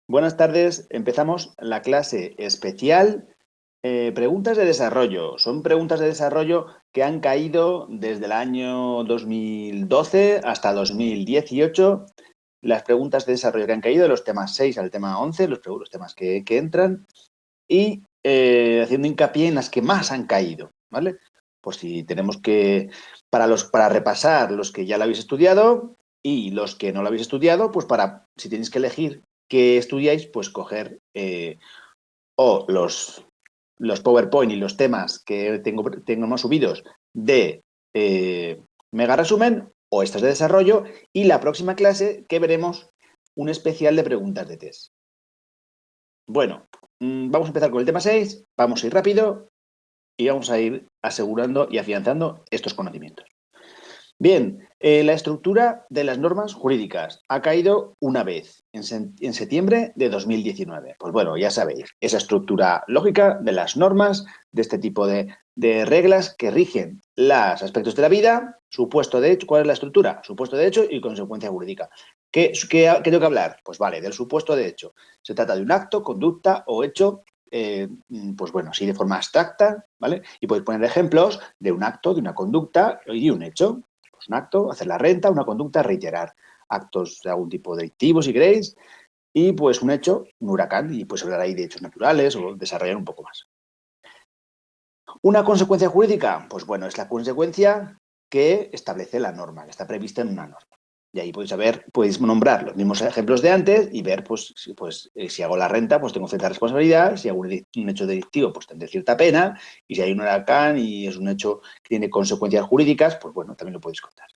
Buenas tardes, empezamos la clase especial preguntas de desarrollo. Son preguntas de desarrollo que han caído desde el año 2012 hasta 2018. Las preguntas de desarrollo que han caído de los temas 6 al tema 11, los temas que entran, y haciendo hincapié en las que más han caído, ¿vale? Pues si tenemos que, para repasar los que ya lo habéis estudiado y los que no lo habéis estudiado, pues si tenéis que elegir qué estudiáis, pues coger o los PowerPoint y los temas que tengamos subidos de Mega Resumen o estos de desarrollo, y la próxima clase que veremos un especial de preguntas de test. Bueno, vamos a empezar con el tema 6, vamos a ir rápido y vamos a ir asegurando y afianzando estos conocimientos. Bien, la estructura de las normas jurídicas ha caído una vez, en septiembre de 2019. Pues bueno, ya sabéis, esa estructura lógica de las normas, de este tipo de reglas que rigen los aspectos de la vida, supuesto de hecho. ¿Cuál es la estructura? Supuesto de hecho y consecuencia jurídica. ¿Qué tengo que hablar? Pues vale, del supuesto de hecho. Se trata de un acto, conducta o hecho, pues bueno, así de forma abstracta, ¿vale? Y podéis poner ejemplos de un acto, de una conducta y de un hecho. Pues un acto, hacer la renta; una conducta, reiterar actos de algún tipo delictivo, si queréis; y pues un hecho, un huracán, y pues hablar ahí de hechos naturales o desarrollar un poco más. ¿Una consecuencia jurídica? Pues bueno, es la consecuencia que establece la norma, que está prevista en una norma. Y ahí podéis nombrar los mismos ejemplos de antes y ver, si hago la renta, pues tengo cierta responsabilidad; si hago un hecho delictivo, pues tendré cierta pena; y si hay un huracán y es un hecho que tiene consecuencias jurídicas, pues bueno, también lo podéis contar.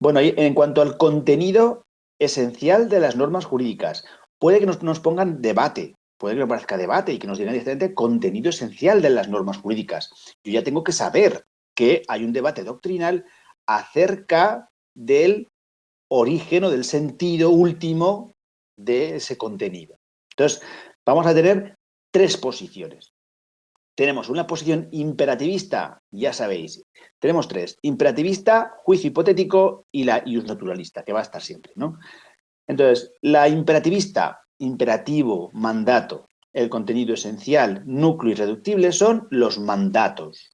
Bueno, en cuanto al contenido esencial de las normas jurídicas, puede que nos pongan debate, puede que nos parezca debate y que nos digan directamente contenido esencial de las normas jurídicas. Yo ya tengo que saber que hay un debate doctrinal acerca del origen o del sentido último de ese contenido. Entonces, vamos a tener tres posiciones. Tenemos una posición imperativista, ya sabéis. Tenemos tres: imperativista, juicio hipotético y la ius naturalista, que va a estar siempre, ¿no? Entonces, la imperativista, imperativo, mandato. El contenido esencial, núcleo irreductible, son los mandatos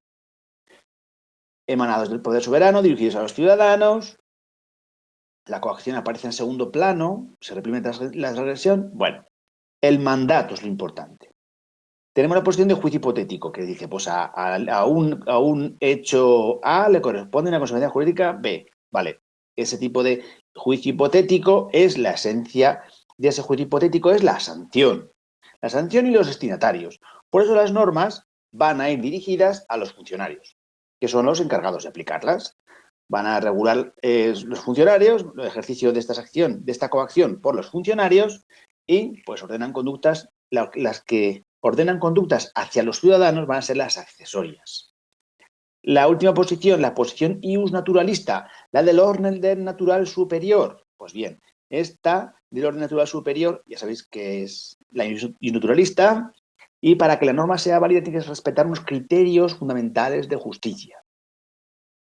emanados del poder soberano, dirigidos a los ciudadanos. La coacción aparece en segundo plano, se reprime la transgresión. Bueno, el mandato es lo importante. Tenemos la posición de juicio hipotético, que dice, pues a un hecho A le corresponde una consecuencia jurídica B. Vale, ese tipo de juicio hipotético es la esencia de ese juicio hipotético, es la sanción. La sanción y los destinatarios. Por eso las normas van a ir dirigidas a los funcionarios, que son los encargados de aplicarlas. Van a regular los funcionarios, el ejercicio de esta coacción por los funcionarios, y pues ordenan conductas. Las que ordenan conductas hacia los ciudadanos van a ser las accesorias. La última posición, la posición ius naturalista, la del orden natural superior. Pues bien, esta del orden natural superior, ya sabéis que es la ius naturalista, y para que la norma sea válida tiene que respetar unos criterios fundamentales de justicia.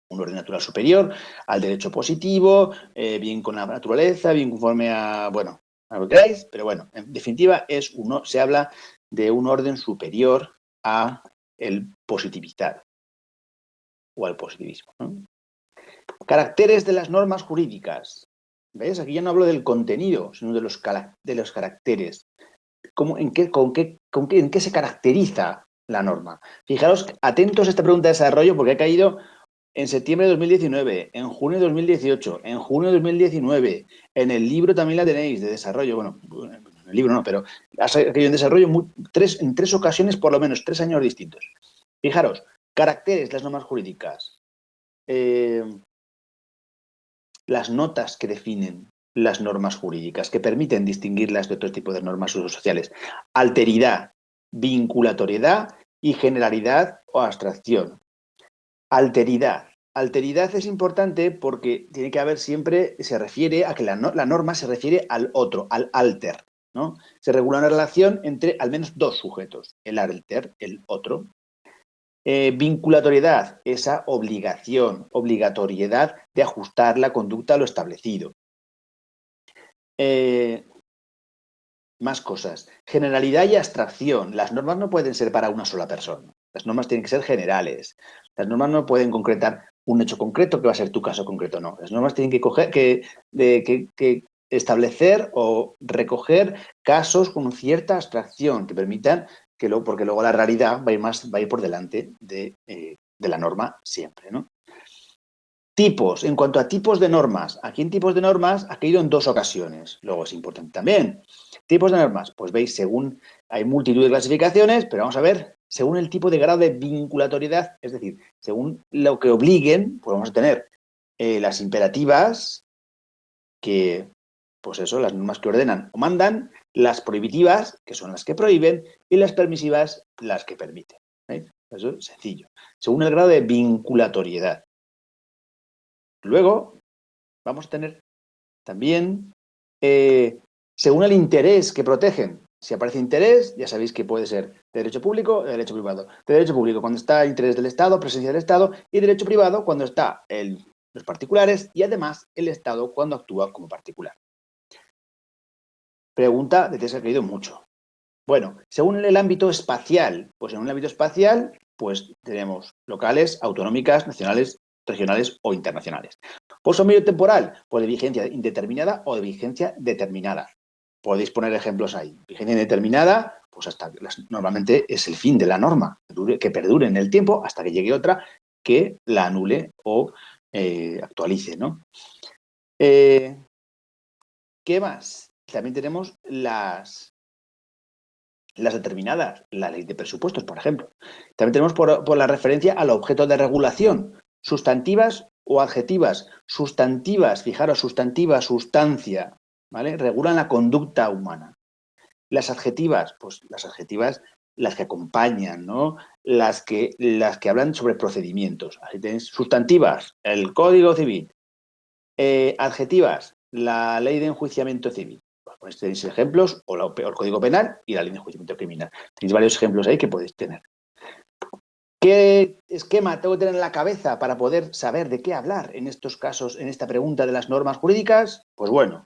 Un orden natural superior al derecho positivo, bien con la naturaleza, bien conforme a, bueno, a lo que queráis, pero bueno, en definitiva se habla de un orden superior a el positividad o al positivismo, ¿no? Caracteres de las normas jurídicas. ¿Ves? Aquí ya no hablo del contenido, sino de los caracteres. ¿En qué se caracteriza la norma? Fijaros, atentos a esta pregunta de desarrollo, porque ha caído en septiembre de 2019, en junio de 2018, en junio de 2019, en el libro también la tenéis de desarrollo. Bueno, en el libro no, pero ha caído en desarrollo en tres ocasiones, por lo menos 3 años distintos. Fijaros, caracteres de las normas jurídicas. Las notas que definen las normas jurídicas, que permiten distinguirlas de otro tipo de normas sociales. Alteridad, vinculatoriedad y generalidad o abstracción. Alteridad. Alteridad es importante porque tiene que haber siempre, se refiere a que la norma se refiere al otro, al alter, ¿no? Se regula una relación entre al menos dos sujetos, el alter, el otro. Vinculatoriedad, esa obligatoriedad de ajustar la conducta a lo establecido. Más cosas. Generalidad y abstracción. Las normas no pueden ser para una sola persona. Las normas tienen que ser generales. Las normas no pueden concretar un hecho concreto que va a ser tu caso concreto, no. Las normas tienen que establecer o recoger casos con cierta abstracción que permitan porque luego la realidad va a ir por delante de la norma siempre, ¿no? Tipos. En cuanto a tipos de normas, aquí en tipos de normas ha caído en 2 ocasiones. Luego es importante también. Tipos de normas, pues veis, según hay multitud de clasificaciones, pero vamos a ver, según el tipo de grado de vinculatoriedad, es decir, según lo que obliguen, pues vamos a tener las imperativas, que, pues eso, las normas que ordenan o mandan, las prohibitivas, que son las que prohíben, y las permisivas, las que permiten. ¿Veis? Eso es sencillo. Según el grado de vinculatoriedad. Luego, vamos a tener también, según el interés que protegen. Si aparece interés, ya sabéis que puede ser de derecho público o de derecho privado. De derecho público cuando está el interés del Estado, presencia del Estado, y derecho privado cuando está los particulares y además el Estado cuando actúa como particular. Pregunta de que se ha caído mucho. Bueno, según el ámbito espacial, pues en un ámbito espacial, pues tenemos locales, autonómicas, nacionales, regionales o internacionales. Por su medio temporal, pues de vigencia indeterminada o de vigencia determinada. Podéis poner ejemplos ahí. Vigencia indeterminada, pues normalmente es el fin de la norma, que perdure en el tiempo hasta que llegue otra que la anule o actualice, ¿no? ¿Qué más? También tenemos las determinadas, la ley de presupuestos, por ejemplo. También tenemos por la referencia al objeto de regulación, sustantivas o adjetivas. Sustantivas, fijaros, sustantiva, sustancia, ¿vale? Regulan la conducta humana. Las adjetivas, pues las adjetivas, las que acompañan, ¿no? Las que hablan sobre procedimientos. Así tenéis sustantivas, el Código Civil. Adjetivas, la ley de enjuiciamiento civil. Pues tenéis ejemplos, o el Código Penal y la ley de enjuiciamiento criminal. Tenéis varios ejemplos ahí que podéis tener. ¿Qué esquema tengo que tener en la cabeza para poder saber de qué hablar en estos casos, en esta pregunta de las normas jurídicas? Pues bueno,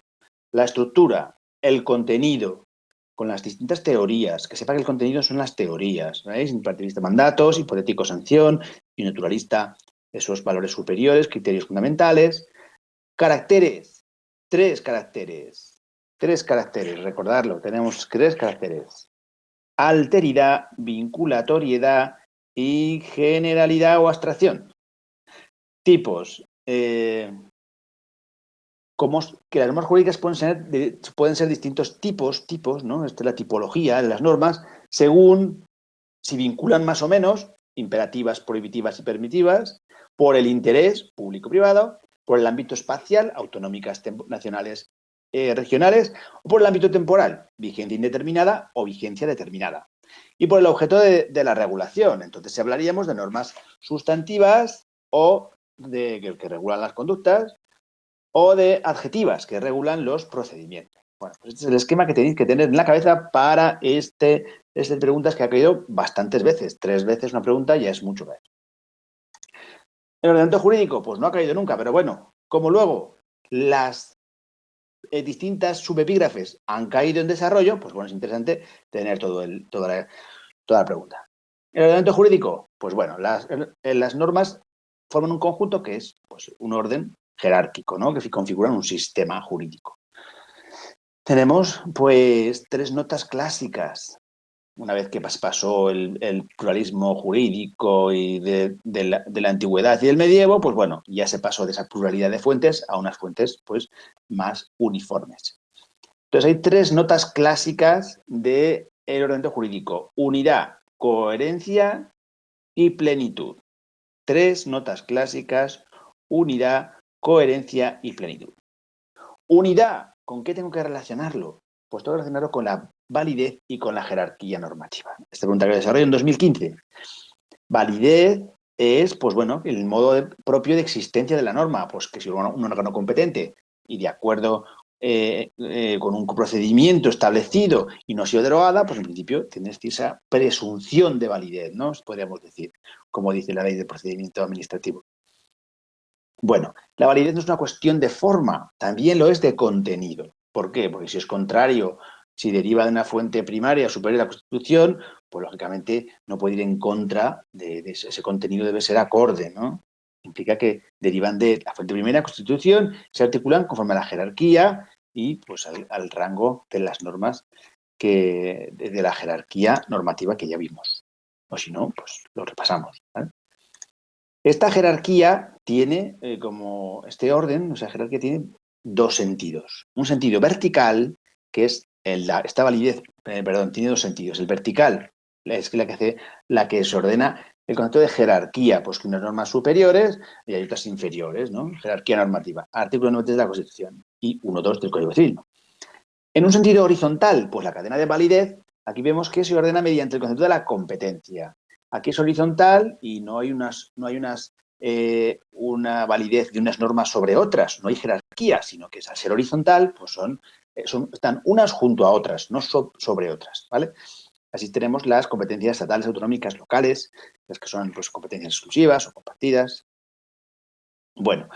la estructura, el contenido, con las distintas teorías, que sepa que el contenido son las teorías, ¿veis? Imperativista mandatos, hipotético sanción, y naturalista esos valores superiores, criterios fundamentales. Caracteres, tres caracteres, recordarlo, tenemos 3 caracteres. Alteridad, vinculatoriedad y generalidad o abstracción. Tipos, como que las normas jurídicas pueden ser distintos tipos, ¿no? Esta es la tipología de las normas, según si vinculan más o menos, imperativas, prohibitivas y permitivas, por el interés público-privado, por el ámbito espacial, autonómicas, nacionales, regionales, o por el ámbito temporal, vigencia indeterminada o vigencia determinada. Y por el objeto de la regulación. Entonces, hablaríamos de normas sustantivas o que regulan las conductas, o de adjetivas que regulan los procedimientos. Bueno, pues este es el esquema que tenéis que tener en la cabeza para este preguntas que ha caído bastantes veces. 3 veces una pregunta ya es mucho ver. El ordenamiento jurídico, pues no ha caído nunca, pero bueno, como luego las distintas subepígrafes han caído en desarrollo, pues bueno, es interesante tener toda la pregunta. El ordenamiento jurídico, pues bueno, las normas forman un conjunto que es pues, un orden jerárquico, ¿no? Que configuran un sistema jurídico. Tenemos, pues, 3 notas clásicas. Una vez que pasó el pluralismo jurídico y de la antigüedad y del medievo, pues bueno, ya se pasó de esa pluralidad de fuentes a unas fuentes, pues, más uniformes. Entonces, hay 3 notas clásicas del ordenamiento jurídico. Unidad, coherencia y plenitud. 3 notas clásicas, unidad, coherencia y plenitud. Unidad, ¿con qué tengo que relacionarlo? Pues tengo que relacionarlo con la validez y con la jerarquía normativa. Esta pregunta que desarrollo en 2015. Validez es, pues bueno, el modo propio de existencia de la norma, pues que si un órgano competente y de acuerdo con un procedimiento establecido y no ha sido derogada, pues en principio tienes esa presunción de validez, ¿no? Podríamos decir, como dice la ley de procedimiento administrativo. Bueno, la validez no es una cuestión de forma, también lo es de contenido. ¿Por qué? Porque si es contrario, si deriva de una fuente primaria superior a la Constitución, pues lógicamente no puede ir en contra de ese contenido, debe ser acorde, ¿no? Implica que derivan de la fuente primaria, Constitución, se articulan conforme a la jerarquía y pues al rango de las normas de la jerarquía normativa que ya vimos. O si no, pues lo repasamos, ¿vale? Esta jerarquía tiene como este orden, o sea, jerarquía tiene dos sentidos. Un sentido vertical, que es esta validez, perdón, tiene dos sentidos. El vertical es la que se ordena el concepto de jerarquía, pues que unas normas superiores y hay otras inferiores, ¿no? Jerarquía normativa. Artículo 93 de la Constitución y 1.2 del Código Civil. En un sentido horizontal, pues la cadena de validez, aquí vemos que se ordena mediante el concepto de la competencia. Aquí es horizontal y no hay una validez de unas normas sobre otras, no hay jerarquía, sino que al ser horizontal, pues están unas junto a otras, no sobre otras, ¿vale? Así tenemos las competencias estatales, autonómicas, locales, las que son pues, competencias exclusivas o compartidas. Bueno,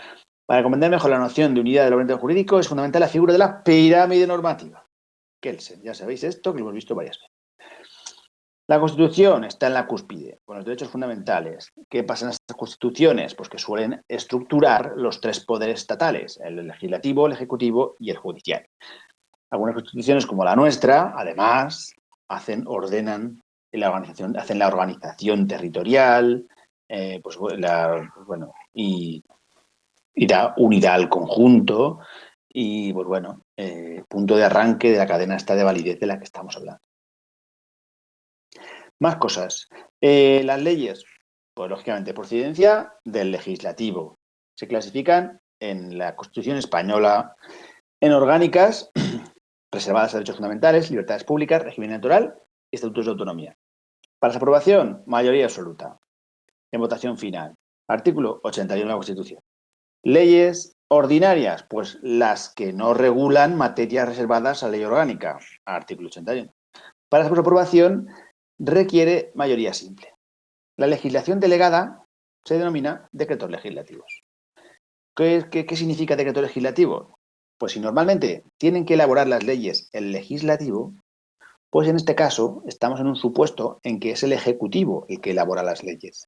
para comprender mejor la noción de unidad del ordenamiento jurídico es fundamental la figura de la pirámide normativa. Kelsen, ya sabéis esto, que lo hemos visto varias veces. La Constitución está en la cúspide, con los derechos fundamentales. ¿Qué pasa en estas constituciones? Pues que suelen estructurar los tres poderes estatales, el legislativo, el ejecutivo y el judicial. Algunas constituciones, como la nuestra, además, hacen la organización territorial, y da unidad al conjunto y, pues bueno, punto de arranque de la cadena esta de validez de la que estamos hablando. Más cosas. Las leyes, pues lógicamente, procedencia del legislativo. Se clasifican en la Constitución española en orgánicas reservadas a derechos fundamentales, libertades públicas, régimen electoral y estatutos de autonomía. Para su aprobación, mayoría absoluta. En votación final. Artículo 81 de la Constitución. Leyes ordinarias, pues las que no regulan materias reservadas a ley orgánica. Artículo 81. Para su aprobación requiere mayoría simple. La legislación delegada se denomina decretos legislativos. ¿Qué significa decreto legislativo? Pues si normalmente tienen que elaborar las leyes el legislativo, pues en este caso estamos en un supuesto en que es el ejecutivo el que elabora las leyes.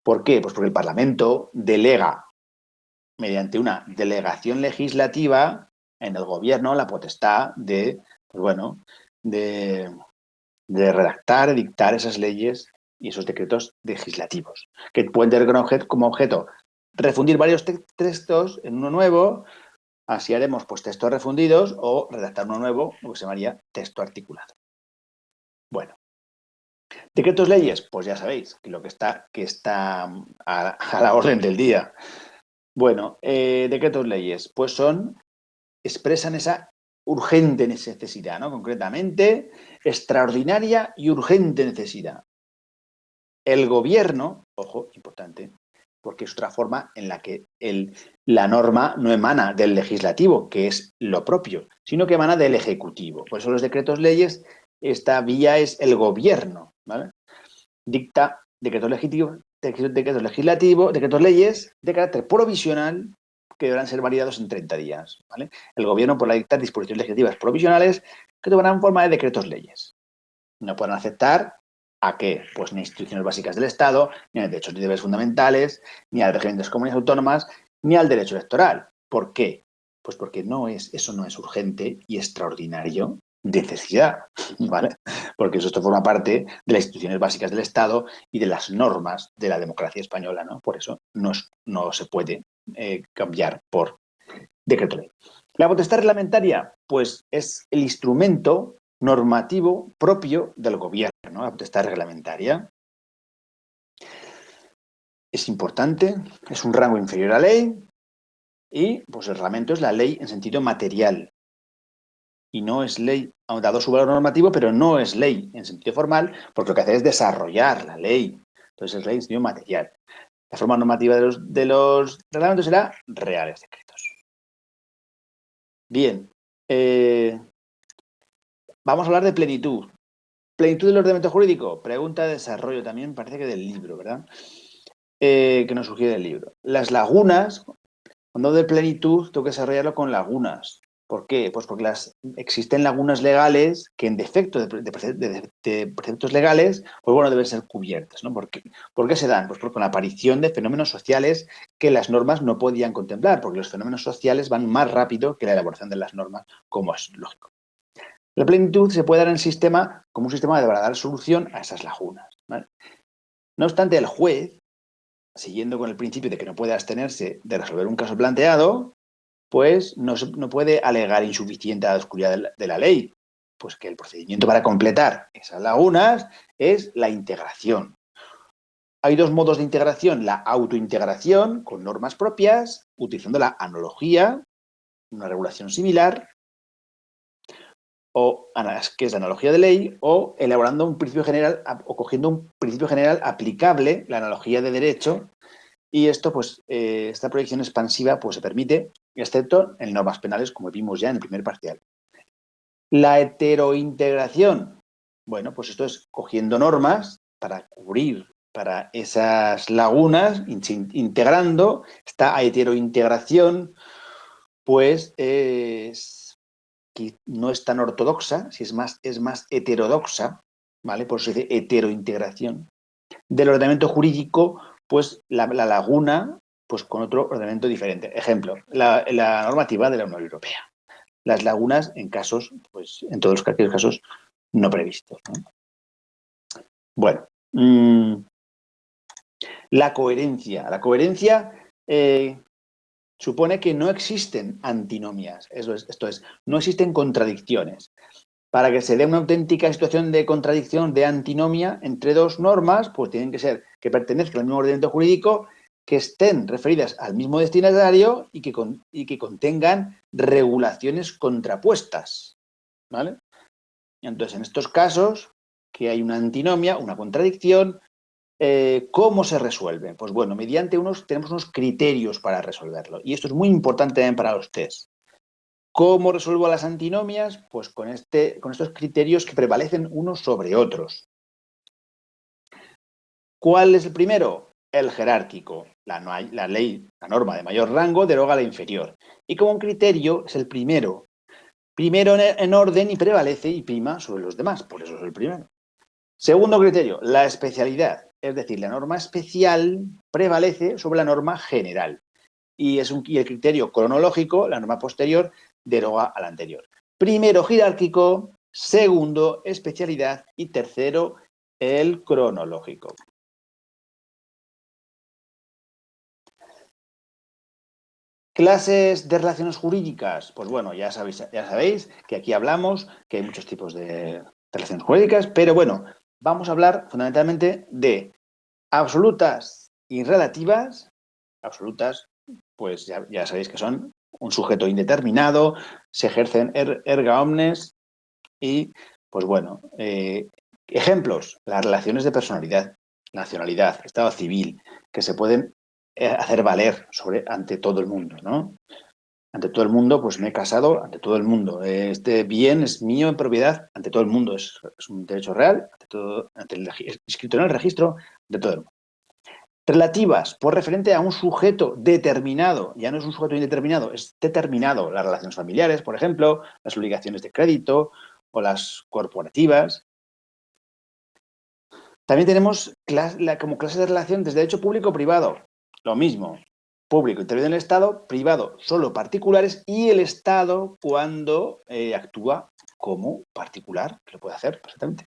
¿Por qué? Pues porque el Parlamento delega mediante una delegación legislativa en el gobierno la potestad de, pues bueno, de redactar, dictar esas leyes y esos decretos legislativos, que pueden tener como objeto refundir varios textos en uno nuevo, así haremos pues textos refundidos o redactar uno nuevo, lo que se llamaría texto articulado. Bueno, decretos leyes, pues ya sabéis que lo que está a la orden del día. Bueno, decretos leyes, pues expresan esa urgente necesidad, ¿no? Concretamente, extraordinaria y urgente necesidad. El gobierno, ojo, importante, porque es otra forma en la que la norma no emana del legislativo, que es lo propio, sino que emana del ejecutivo. Por eso los decretos leyes, esta vía es el gobierno, ¿vale? Dicta decretos legislativos, decretos leyes de carácter provisional que deberán ser validados en 30 días, ¿vale? El gobierno podrá dictar disposiciones legislativas provisionales que tomarán forma de decretos leyes. No podrán afectar ¿a qué? Pues ni a instituciones básicas del Estado, ni a derechos y deberes fundamentales, ni al régimen de las comunidades autónomas, ni al derecho electoral. ¿Por qué? Pues porque eso no es urgente y extraordinario de necesidad, ¿vale? Porque esto forma parte de las instituciones básicas del Estado y de las normas de la democracia española, ¿no? Por eso no se puede cambiar por decreto ley. La potestad reglamentaria, pues es el instrumento normativo propio del gobierno, ¿no? La potestad reglamentaria. Es importante, es un rango inferior a ley y pues el reglamento es la ley en sentido material. Y no es ley, ha dado su valor normativo, pero no es ley en sentido formal, porque lo que hace es desarrollar la ley. Entonces es ley en sentido material. La forma normativa de los reglamentos será reales decretos. Bien, Vamos a hablar de plenitud. Plenitud del ordenamiento jurídico. Pregunta de desarrollo también, parece que del libro, ¿verdad? Que nos sugiere el libro. Las lagunas, cuando de plenitud, tengo que desarrollarlo con lagunas. ¿Por qué? Pues porque existen lagunas legales que en defecto de preceptos legales, pues bueno, deben ser cubiertas, ¿no? ¿Por qué se dan? Pues con la aparición de fenómenos sociales que las normas no podían contemplar, porque los fenómenos sociales van más rápido que la elaboración de las normas, como es lógico. La plenitud se puede dar en el sistema como un sistema para dar solución a esas lagunas, ¿vale? No obstante, el juez, siguiendo con el principio de que no puede abstenerse de resolver un caso planteado, pues no puede alegar insuficiente a la oscuridad de la ley, pues que el procedimiento para completar esas lagunas es la integración. Hay dos modos de integración, la autointegración con normas propias, utilizando la analogía, una regulación similar, o que es la analogía de ley, o elaborando un principio general o cogiendo un principio general aplicable, la analogía de derecho, y esto, pues, esta proyección expansiva, pues se permite, excepto en normas penales, como vimos ya en el primer parcial. La heterointegración, bueno, pues esto es cogiendo normas para cubrir para esas lagunas, integrando. Esta heterointegración, pues que no es tan ortodoxa, si es más heterodoxa, ¿vale? Por eso se dice heterointegración. Del ordenamiento jurídico, pues la laguna, pues con otro ordenamiento diferente. Ejemplo, la normativa de la Unión Europea. Las lagunas en casos, pues en todos aquellos casos no previstos, ¿no? Bueno, la coherencia. La coherencia supone que no existen antinomias, esto es, no existen contradicciones. Para que se dé una auténtica situación de contradicción, de antinomia entre dos normas, pues tienen que ser que pertenezcan al mismo ordenamiento jurídico, que estén referidas al mismo destinatario y que contengan regulaciones contrapuestas, ¿vale? Entonces, en estos casos, que hay una antinomia, una contradicción, ¿cómo se resuelve? Pues bueno, tenemos unos criterios para resolverlo. Y esto es muy importante también para los test. ¿Cómo resuelvo las antinomias? Pues con estos criterios que prevalecen unos sobre otros. ¿Cuál es el primero? El jerárquico. La norma de mayor rango deroga la inferior. Y como un criterio es el primero. Primero en orden y prevalece y prima sobre los demás. Por eso es el primero. Segundo criterio, la especialidad. Es decir, la norma especial prevalece sobre la norma general. Y el criterio cronológico, la norma posterior, deroga a la anterior. Primero, jerárquico. Segundo, especialidad. Y tercero, el cronológico. Clases de relaciones jurídicas. Pues bueno, ya sabéis que aquí hablamos que hay muchos tipos de relaciones jurídicas, pero bueno, vamos a hablar fundamentalmente de absolutas y relativas. Absolutas, pues ya sabéis que son un sujeto indeterminado, se ejercen erga omnes y, pues bueno, ejemplos, las relaciones de personalidad, nacionalidad, estado civil, que se pueden hacer valer ante todo el mundo, ¿no? Ante todo el mundo, pues me he casado ante todo el mundo. Este bien es mío en propiedad ante todo el mundo. Es un derecho real, ante el inscrito en el registro de todo el mundo. Relativas, por referente a un sujeto determinado, ya no es un sujeto indeterminado, es determinado. Las relaciones familiares, por ejemplo, las obligaciones de crédito o las corporativas. También tenemos como clase de relación desde derecho público o privado. Lo mismo, público interviene en el Estado, privado solo particulares y el Estado cuando actúa como particular, que lo puede hacer perfectamente.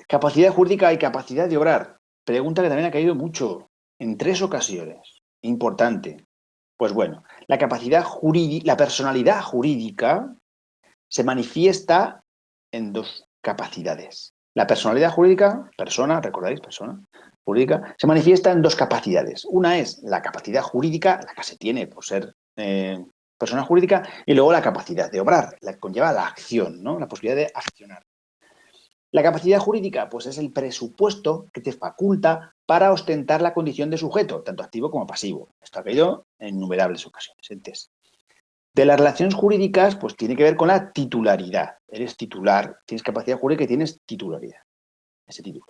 Capacidad jurídica y capacidad de obrar. Pregunta que también ha caído mucho, en 3 ocasiones. Importante. Pues bueno, la personalidad jurídica se manifiesta en 2 capacidades. La personalidad jurídica, persona, recordáis, persona jurídica, se manifiesta en 2 capacidades. Una es la capacidad jurídica, la que se tiene por ser persona jurídica, y luego la capacidad de obrar, la que conlleva la acción, ¿no? La posibilidad de accionar. La capacidad jurídica, pues es el presupuesto que te faculta para ostentar la condición de sujeto, tanto activo como pasivo. Esto ha caído en innumerables ocasiones en test. De las relaciones jurídicas, pues tiene que ver con la titularidad. Eres titular, tienes capacidad jurídica y tienes titularidad. Ese título.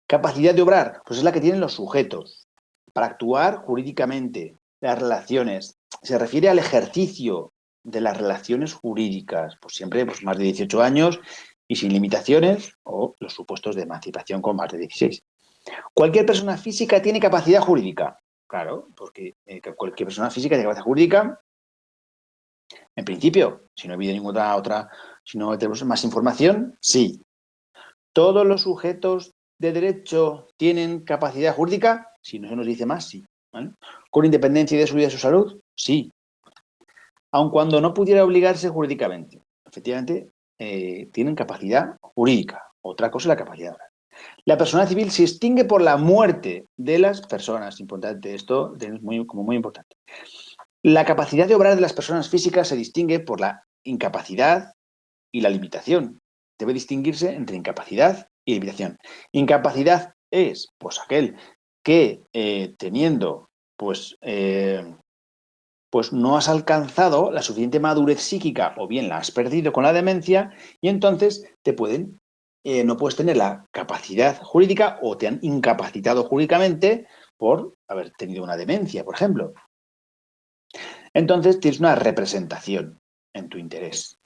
Capacidad de obrar, pues es la que tienen los sujetos para actuar jurídicamente. Las relaciones, se refiere al ejercicio de las relaciones jurídicas, pues siempre pues, más de 18 años y sin limitaciones, o los supuestos de emancipación con más de 16. Cualquier persona física tiene capacidad jurídica. Claro, porque cualquier persona física tiene capacidad jurídica, en principio, si no ha habido ninguna otra, si no tenemos más información, sí. ¿Todos los sujetos de derecho tienen capacidad jurídica? Si no se nos dice más, sí. ¿Vale? ¿Con independencia de su vida y su salud? Sí. Aun cuando no pudiera obligarse jurídicamente. Efectivamente, tienen capacidad jurídica. Otra cosa es la capacidad oral. La persona civil se extingue por la muerte de las personas. Importante, esto es como muy importante. La capacidad de obrar de las personas físicas se distingue por la incapacidad y la limitación. Debe distinguirse entre incapacidad y limitación. Incapacidad es pues aquel que teniendo pues no has alcanzado la suficiente madurez psíquica o bien la has perdido con la demencia y entonces no puedes tener la capacidad jurídica o te han incapacitado jurídicamente por haber tenido una demencia, por ejemplo. Entonces tienes una representación en tu interés.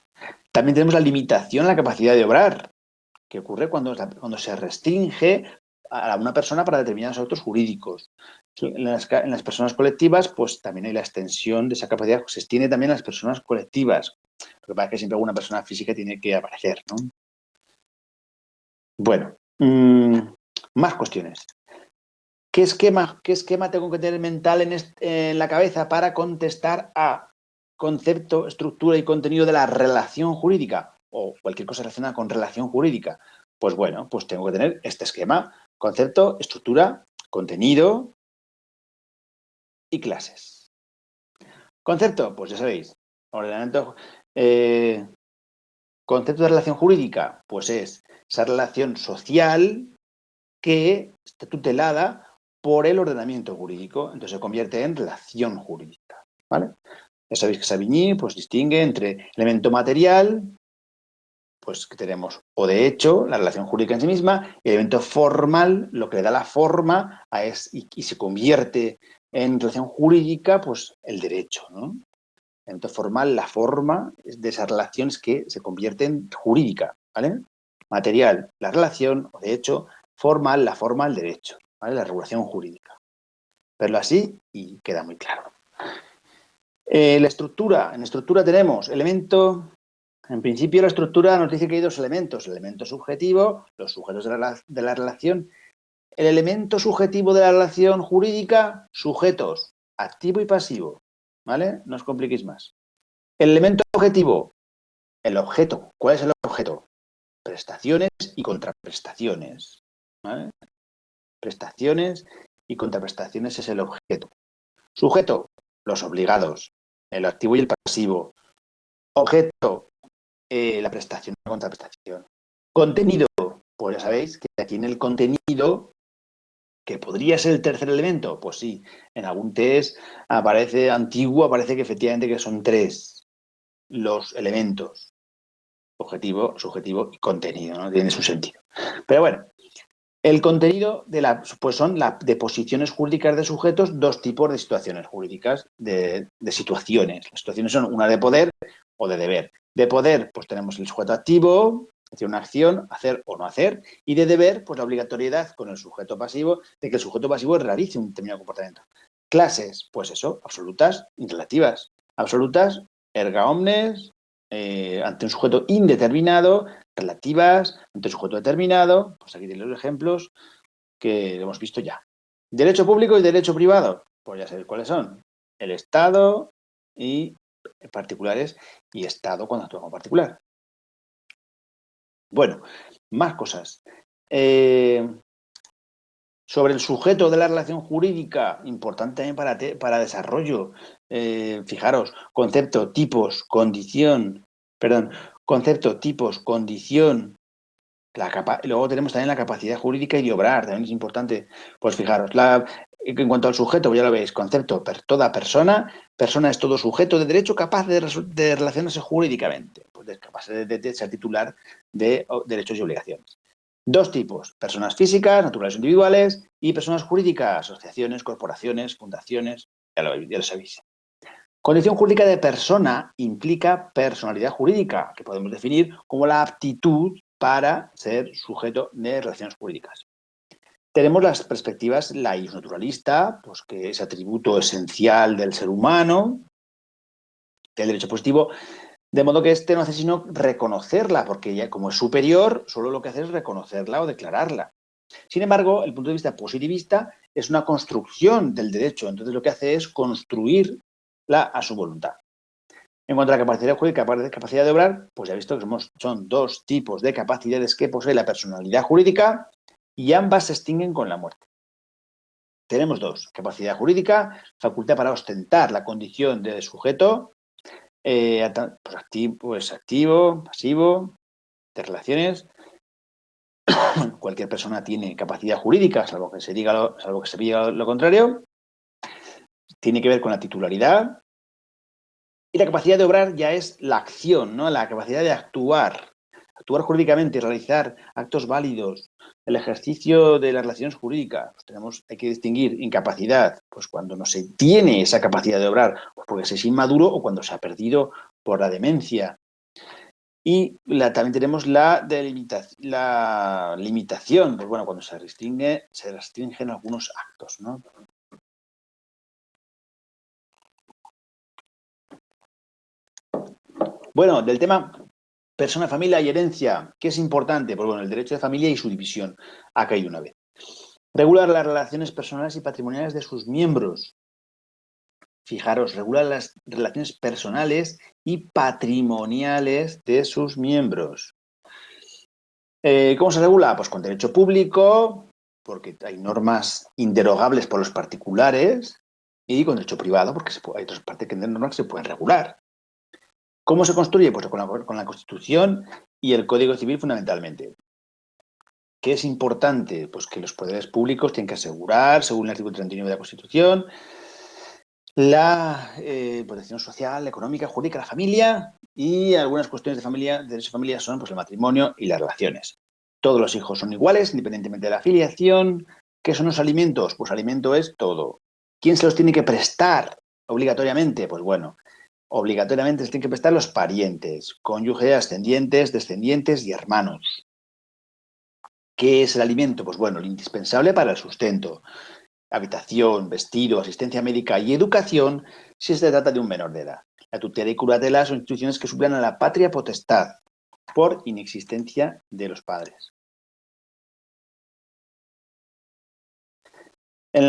También tenemos la limitación a la capacidad de obrar, que ocurre cuando se restringe a una persona para determinados actos jurídicos. En las personas colectivas, pues también hay la extensión de esa capacidad, se extiende también a las personas colectivas. Lo que pasa es que siempre alguna persona física tiene que aparecer, ¿no? Bueno, más cuestiones. ¿Qué esquema tengo que tener mental en la cabeza para contestar a concepto, estructura y contenido de la relación jurídica o cualquier cosa relacionada con relación jurídica? Pues bueno, pues tengo que tener este esquema: concepto, estructura, contenido y clases. Concepto, pues ya sabéis, ordenamiento, concepto de relación jurídica, pues es esa relación social que está tutelada por el ordenamiento jurídico, entonces se convierte en relación jurídica, ¿vale? Ya sabéis que Savigny pues distingue entre elemento material, pues que tenemos o de hecho, la relación jurídica en sí misma, y elemento formal, lo que le da la forma y se convierte en relación jurídica, pues el derecho, ¿no? El elemento formal, la forma de esas relaciones que se convierte en jurídica, ¿vale? Material, la relación, o de hecho, formal, la forma, el derecho, ¿vale? La regulación jurídica. Verlo así y queda muy claro. En estructura tenemos elemento, en principio la estructura nos dice que hay dos elementos: el elemento subjetivo, los sujetos de la relación. El elemento subjetivo de la relación jurídica, sujetos, activo y pasivo, ¿vale? No os compliquéis más. El elemento objetivo, el objeto. ¿Cuál es el objeto? Prestaciones y contraprestaciones, ¿vale? Prestaciones y contraprestaciones es el objeto. Sujeto, los obligados, el activo y el pasivo. Objeto, la prestación y la contraprestación. Contenido, pues ya sabéis que aquí en el contenido, que podría ser el tercer elemento, pues sí, en algún test aparece que efectivamente que son tres los elementos: objetivo, subjetivo y contenido, ¿no? Tiene su sentido. Pero bueno, el contenido pues son las deposiciones jurídicas de sujetos, dos tipos de situaciones jurídicas, de situaciones. Las situaciones son una de poder o de deber. De poder, pues tenemos el sujeto activo, es decir, una acción, hacer o no hacer, y de deber, pues la obligatoriedad con el sujeto pasivo de que el sujeto pasivo realice un determinado comportamiento. Clases, pues eso, absolutas y relativas. Absolutas, erga omnes, ante un sujeto indeterminado; relativas ante un sujeto determinado. Pues aquí tenéis los ejemplos que hemos visto ya. Derecho público y derecho privado, pues ya sabéis cuáles son: el Estado y particulares, y Estado cuando actúa como particular. Bueno, más cosas. Sobre el sujeto de la relación jurídica, importante también para desarrollo. Fijaros, concepto, tipos, condición, Luego tenemos también la capacidad jurídica y de obrar, también es importante. Pues fijaros, en cuanto al sujeto, pues ya lo veis, concepto, toda persona, persona es todo sujeto de derecho capaz de relacionarse jurídicamente, pues capaz de ser titular de derechos y obligaciones. Dos tipos, personas físicas, naturales o individuales, y personas jurídicas, asociaciones, corporaciones, fundaciones, ya lo sabéis. Condición jurídica de persona implica personalidad jurídica, que podemos definir como la aptitud para ser sujeto de relaciones jurídicas. Tenemos las perspectivas laicus naturalista, pues que es atributo esencial del ser humano, del derecho positivo, de modo que este no hace sino reconocerla, porque ya como es superior, solo lo que hace es reconocerla o declararla. Sin embargo, el punto de vista positivista es una construcción del derecho, entonces lo que hace es construirla a su voluntad. En cuanto a la capacidad jurídica, capacidad de obrar, pues ya he visto que son dos tipos de capacidades que posee la personalidad jurídica y ambas se extinguen con la muerte. Tenemos dos, capacidad jurídica, facultad para ostentar la condición de sujeto, pues activo, pasivo, de relaciones. Cualquier persona tiene capacidad jurídica, salvo que se diga lo contrario. Tiene que ver con la titularidad. Y la capacidad de obrar ya es la acción, ¿no? La capacidad de actuar jurídicamente, realizar actos válidos, el ejercicio de las relaciones jurídicas. Pues hay que distinguir incapacidad, pues cuando no se tiene esa capacidad de obrar, pues porque se es inmaduro o cuando se ha perdido por la demencia. Y también tenemos la limitación, pues bueno, cuando se restringen algunos actos, ¿no? Bueno, del tema persona, familia y herencia, ¿qué es importante? Pues bueno, el derecho de familia y su división ha caído una vez. Regular las relaciones personales y patrimoniales de sus miembros. Fijaros, regula las relaciones personales y patrimoniales de sus miembros. ¿Cómo se regula? Pues con derecho público, porque hay normas inderogables por los particulares, y con derecho privado, porque hay otras partes que normas que se pueden regular. ¿Cómo se construye? Pues con la Constitución y el Código Civil fundamentalmente. ¿Qué es importante? Pues que los poderes públicos tienen que asegurar, según el artículo 39 de la Constitución, la protección social, económica, jurídica, la familia y algunas cuestiones de familia, de derecho de familia son pues, el matrimonio y las relaciones. Todos los hijos son iguales, independientemente de la filiación. ¿Qué son los alimentos? Pues alimento es todo. ¿Quién se los tiene que prestar obligatoriamente? Pues bueno, obligatoriamente se tienen que prestar los parientes, cónyuges, ascendientes, descendientes y hermanos. ¿Qué es el alimento? Pues bueno, lo indispensable para el sustento. Habitación, vestido, asistencia médica y educación si se trata de un menor de edad. La tutela y curatela son instituciones que suplen a la patria potestad por inexistencia de los padres. En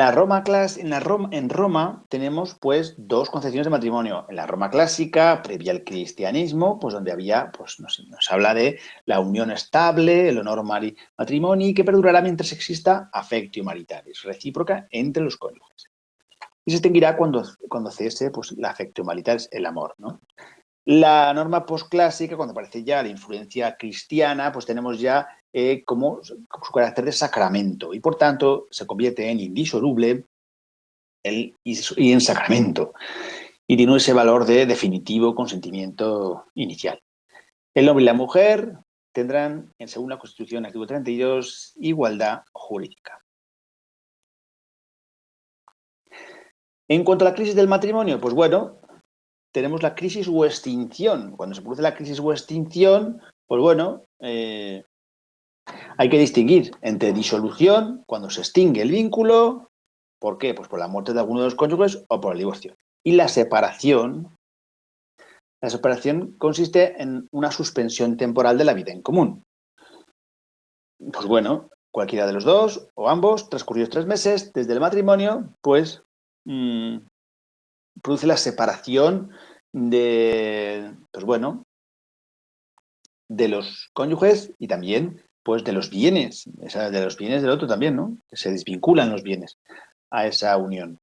Roma tenemos pues dos concepciones de matrimonio. En la Roma clásica, previa al cristianismo, pues donde había, pues nos habla de la unión estable, el honor matrimoni, que perdurará mientras exista afectio maritalis, recíproca entre los cónyuges. Y se extinguirá cuando cese pues, la afectio maritalis, el amor, ¿no? La norma posclásica, cuando aparece ya la influencia cristiana, pues tenemos ya como su carácter de sacramento y por tanto se convierte en indisoluble y en sacramento y tiene ese valor de definitivo consentimiento inicial. El hombre y la mujer tendrán, según la Constitución, artículo 32, igualdad jurídica. En cuanto a la crisis del matrimonio, pues bueno, tenemos la crisis o extinción. Cuando se produce la crisis o extinción, pues bueno, hay que distinguir entre disolución, cuando se extingue el vínculo, ¿por qué? Pues por la muerte de alguno de los cónyuges o por el divorcio. Y la separación consiste en una suspensión temporal de la vida en común. Pues bueno, cualquiera de los dos o ambos, transcurridos 3 meses desde el matrimonio, pues produce la separación pues bueno, de los cónyuges y también pues de los bienes, de los bienes del otro también, ¿no? Que se desvinculan los bienes a esa unión.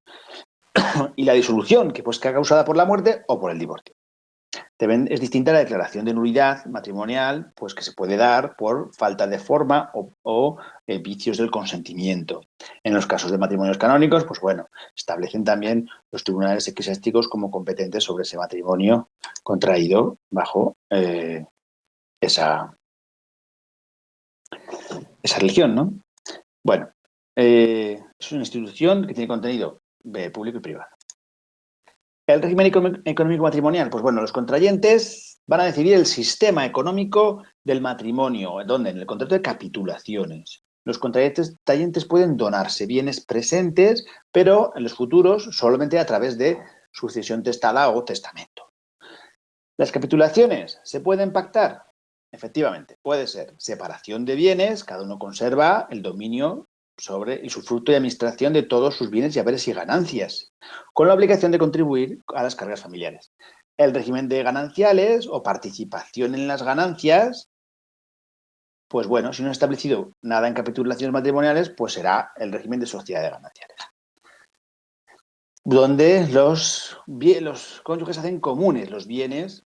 Y la disolución, que pues que ha causada por la muerte o por el divorcio. Es distinta a la declaración de nulidad matrimonial, pues que se puede dar por falta de forma o vicios del consentimiento. En los casos de matrimonios canónicos, pues bueno, establecen también los tribunales eclesiásticos como competentes sobre ese matrimonio contraído bajo esa religión, ¿no? Bueno, es una institución que tiene contenido público y privado. El régimen económico matrimonial, pues bueno, los contrayentes van a decidir el sistema económico del matrimonio, ¿dónde? En el contrato de capitulaciones. Los contrayentes pueden donarse bienes presentes, pero en los futuros solamente a través de sucesión testada o testamento. ¿Las capitulaciones se pueden pactar? Efectivamente, puede ser separación de bienes, cada uno conserva el dominio sobre el usufructo y administración de todos sus bienes y haberes y ganancias, con la obligación de contribuir a las cargas familiares. El régimen de gananciales o participación en las ganancias, pues bueno, si no ha establecido nada en capitulaciones matrimoniales, pues será el régimen de sociedad de gananciales, donde los cónyuges hacen comunes los bienes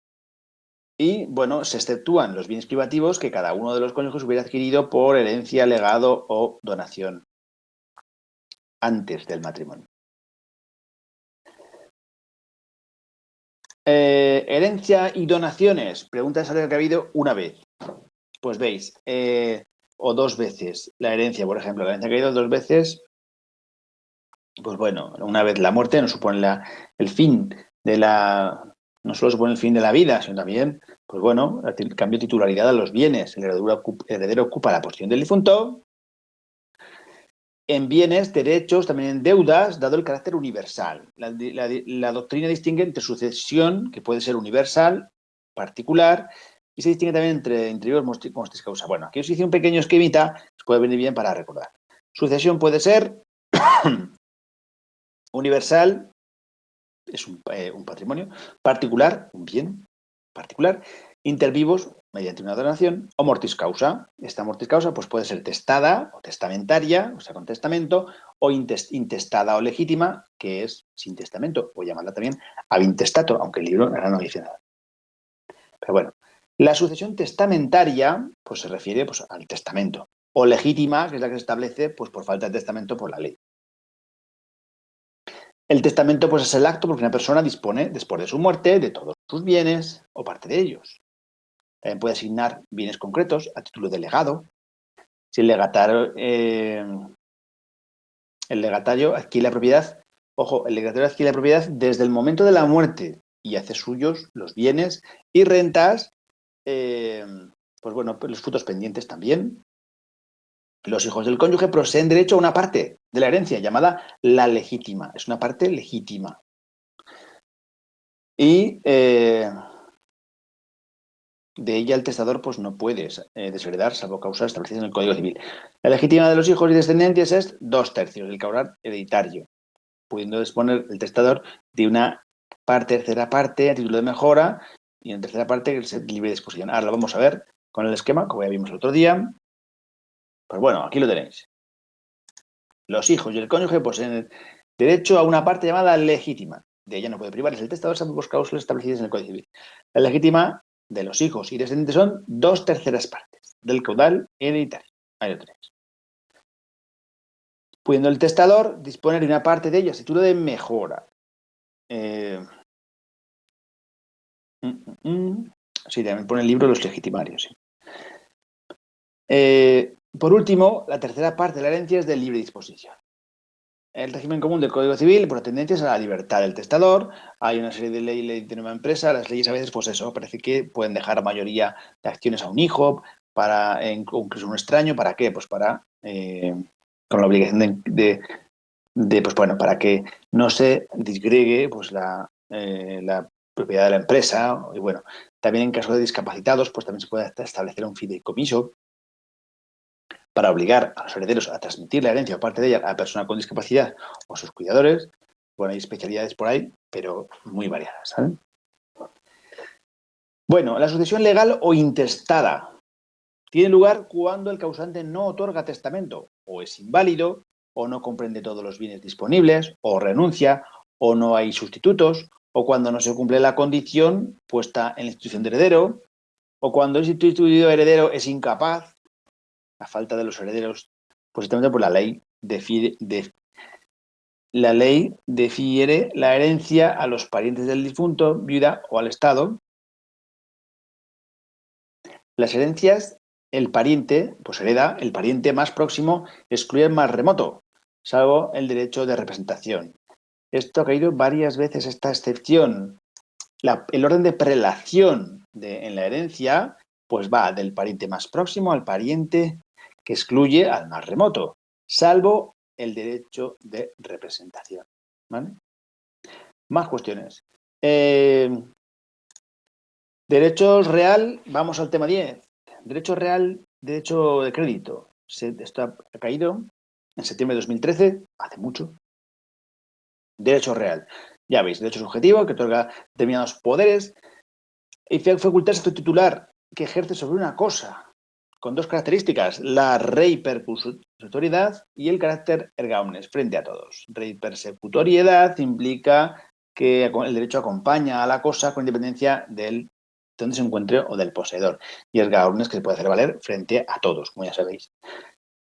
y, bueno, se exceptúan los bienes privativos que cada uno de los cónyuges hubiera adquirido por herencia, legado o donación antes del matrimonio. Herencia y donaciones. Pregunta de salario que ha habido una vez. Pues veis, o dos veces. La herencia, por ejemplo, la herencia que ha habido dos veces, pues bueno, una vez la muerte no supone el fin de no solo supone el fin de la vida, sino también, pues bueno, el cambio de titularidad a los bienes. El heredero ocupa la posición del difunto. En bienes, derechos, también en deudas, dado el carácter universal. La doctrina distingue entre sucesión, que puede ser universal, particular, y se distingue también entre interior mostris causa. Bueno, aquí os hice un pequeño esquemita, os puede venir bien para recordar. Sucesión puede ser universal, es un patrimonio, particular, un bien particular, inter vivos, mediante una donación, o mortis causa. Esta mortis causa pues, puede ser testada o testamentaria, o sea, con testamento, o intestada o legítima, que es sin testamento, o llamarla también ab intestato, aunque el libro ahora no dice nada. Pero bueno, la sucesión testamentaria pues, se refiere pues, al testamento, o legítima, que es la que se establece pues, por falta de testamento por la ley. El testamento pues, es el acto porque una persona dispone, después de su muerte, de todos sus bienes o parte de ellos. También puede asignar bienes concretos a título de legado. Si el legatario adquiere la propiedad, ojo, el legatario adquiere la propiedad desde el momento de la muerte y hace suyos los bienes y rentas, pues bueno, los frutos pendientes también. Los hijos del cónyuge poseen derecho a una parte de la herencia llamada la legítima. Es una parte legítima. Y de ella el testador pues, no puede desheredar, salvo causas establecidas en el Código Civil. La legítima de los hijos y descendientes es 2/3 del caudal hereditario, pudiendo disponer el testador de una tercera parte a título de mejora y en tercera parte que es libre disposición. Ahora lo vamos a ver con el esquema, como ya vimos el otro día. Pues bueno, aquí lo tenéis. Los hijos y el cónyuge poseen derecho a una parte llamada legítima. De ella no puede privarles el testador salvo por causas establecidas en el Código Civil. La legítima de los hijos y descendientes son 2/3 partes del caudal hereditario. Ahí lo tenéis. Pudiendo el testador disponer de una parte de ellas a título de mejora. Sí, también pone el libro Los Legitimarios. Sí. Por último, la tercera parte de la herencia es de libre disposición. El régimen común del Código Civil, por tendencias a la libertad del testador. Hay una serie de leyes de nueva empresa. Las leyes a veces, pues eso, parece que pueden dejar mayoría de acciones a un hijo, incluso un extraño. ¿Para qué? Pues con la obligación pues bueno, para que no se disgregue pues la propiedad de la empresa. Y bueno, también en caso de discapacitados, pues también se puede establecer un fideicomiso para obligar a los herederos a transmitir la herencia o parte de ella a la persona con discapacidad o a sus cuidadores. Bueno, hay especialidades por ahí, pero muy variadas, ¿sabes? Bueno, la sucesión legal o intestada tiene lugar cuando el causante no otorga testamento, o es inválido, o no comprende todos los bienes disponibles, o renuncia, o no hay sustitutos, o cuando no se cumple la condición puesta en la institución de heredero, o cuando el instituido heredero es incapaz, la falta de los herederos, pues justamente por la ley defiere la herencia a los parientes del difunto, viuda o al Estado. Las herencias, el pariente, pues hereda, el pariente más próximo excluye el más remoto, salvo el derecho de representación. Esto ha caído varias veces, esta excepción. El orden de prelación en la herencia, pues va del pariente más próximo al pariente que excluye al más remoto, salvo el derecho de representación. ¿Vale? Más cuestiones. Derechos real, vamos al tema 10. Derecho real, derecho de crédito. Esto ha caído en septiembre de 2013, hace mucho. Derecho real. Ya veis, derecho subjetivo que otorga determinados poderes y facultades a titular que ejerce sobre una cosa, con dos características, la rei persecutoriedad y el carácter erga omnes, frente a todos. Rei persecutoriedad implica que el derecho acompaña a la cosa con independencia del donde se encuentre o del poseedor. Y erga omnes que se puede hacer valer frente a todos, como ya sabéis.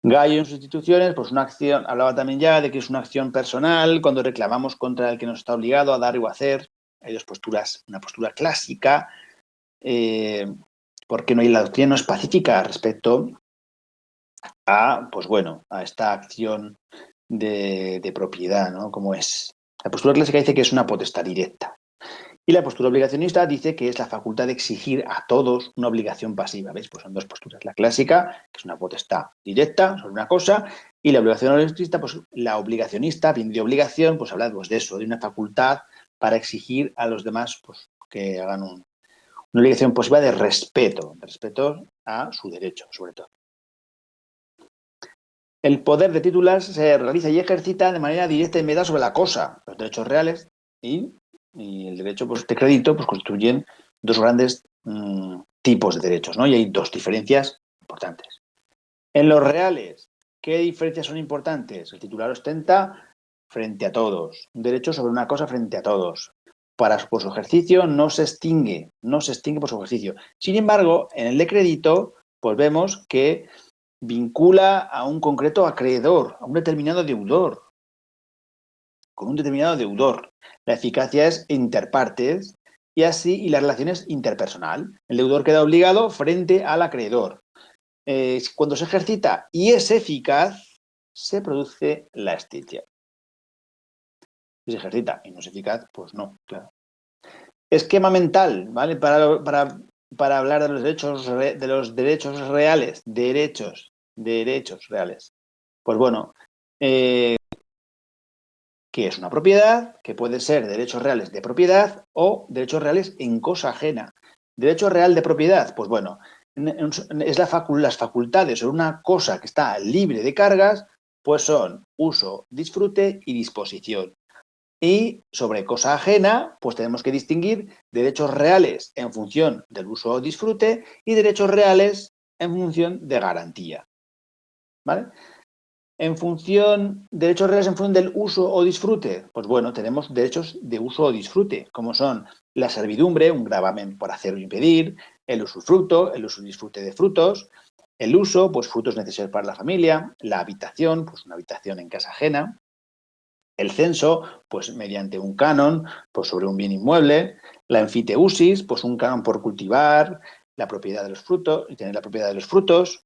Gallo en sus instituciones, pues una acción, hablaba también ya de que es una acción personal, cuando reclamamos contra el que nos está obligado a dar o a hacer. Hay dos posturas, una postura clásica, porque la doctrina no es pacífica respecto a, pues bueno, a esta acción de propiedad, ¿no? Como es. La postura clásica dice que es una potestad directa. Y la postura obligacionista dice que es la facultad de exigir a todos una obligación pasiva. ¿Veis? Pues son dos posturas. La clásica, que es una potestad directa sobre una cosa, y la obligación obligacionista, pues la obligacionista, bien de obligación, pues habla pues, de eso, de una facultad para exigir a los demás pues, que hagan una obligación positiva de respeto a su derecho, sobre todo. El poder de titular se realiza y ejercita de manera directa y inmediata sobre la cosa, los derechos reales y el derecho pues, de crédito pues, constituyen dos grandes tipos de derechos, ¿no? Y hay dos diferencias importantes. En los reales, ¿qué diferencias son importantes? El titular ostenta frente a todos, un derecho sobre una cosa frente a todos. Por su ejercicio no se extingue por su ejercicio. Sin embargo, en el de crédito, pues vemos que vincula a un concreto acreedor, a un determinado deudor, con un determinado deudor. La eficacia es interpartes y la relación es interpersonal. El deudor queda obligado frente al acreedor. Cuando se ejercita y es eficaz, se produce la extinción. Si se ejercita y no es eficaz, pues no, claro. Esquema mental, ¿vale? Para hablar de los derechos reales, derechos reales. Pues bueno, que es una propiedad, que puede ser derechos reales de propiedad o derechos reales en cosa ajena. Derecho real de propiedad, pues bueno, es las facultades sobre una cosa que está libre de cargas, pues son uso, disfrute y disposición. Y sobre cosa ajena, pues tenemos que distinguir derechos reales en función del uso o disfrute y derechos reales en función de garantía. ¿Vale? Derechos reales en función del uso o disfrute. Pues bueno, tenemos derechos de uso o disfrute, como son la servidumbre, un gravamen por hacer o impedir, el usufructo, el uso y disfrute de frutos, el uso, pues frutos necesarios para la familia, la habitación, pues una habitación en casa ajena, el censo, pues mediante un canon, pues sobre un bien inmueble, la enfiteusis, pues un canon por cultivar, la propiedad de los frutos, y tener la propiedad de los frutos,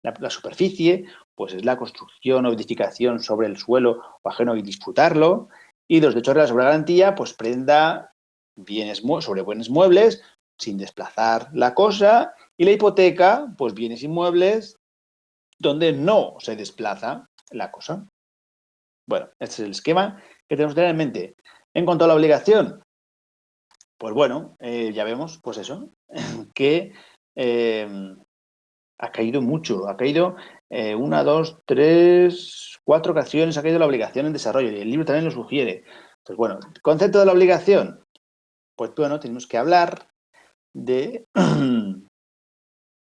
la superficie, pues es la construcción o edificación sobre el suelo o ajeno y disfrutarlo, y los derechos reales sobre la garantía, pues prenda sobre bienes muebles sin desplazar la cosa, y la hipoteca, pues bienes inmuebles donde no se desplaza la cosa. Bueno, este es el esquema que tenemos que tener en mente. En cuanto a la obligación, pues bueno, ya vemos, pues eso, que ha caído mucho, ha caído 1, 2, 3, 4 ocasiones, ha caído la obligación en desarrollo y el libro también lo sugiere. Pues bueno, el concepto de la obligación, pues bueno, tenemos que hablar de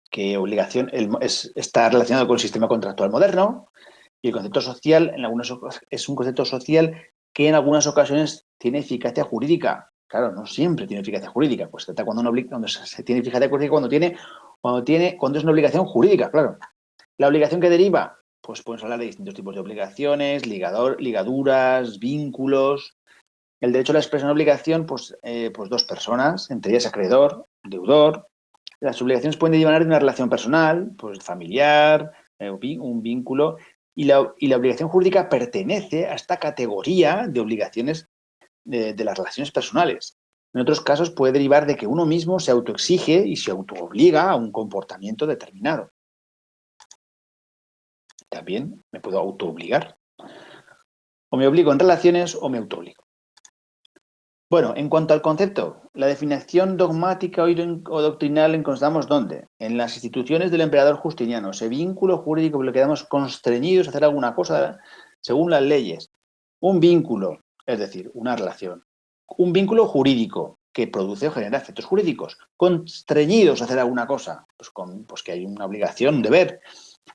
que obligación está relacionado con el sistema contractual moderno y el concepto social es un concepto social que en algunas ocasiones tiene eficacia jurídica. Claro, no siempre tiene eficacia jurídica. Pues se trata cuando se tiene eficacia jurídica cuando es una obligación jurídica, claro. La obligación que deriva, pues podemos hablar de distintos tipos de obligaciones, ligaduras, vínculos. El derecho a la expresión de obligación, pues dos personas, entre ellas acreedor, deudor. Las obligaciones pueden derivar de una relación personal, pues familiar, un vínculo, y la obligación jurídica pertenece a esta categoría de obligaciones de las relaciones personales. En otros casos puede derivar de que uno mismo se autoexige y se autoobliga a un comportamiento determinado. También me puedo autoobligar. O me obligo en relaciones o me autoobligo. Bueno, en cuanto al concepto, la definición dogmática o doctrinal encontramos ¿dónde? En las instituciones del emperador Justiniano, ese vínculo jurídico por el que quedamos constreñidos a hacer alguna cosa según las leyes. Un vínculo, es decir, una relación. Un vínculo jurídico que produce o genera efectos jurídicos. Constreñidos a hacer alguna cosa, pues que hay una obligación, un deber.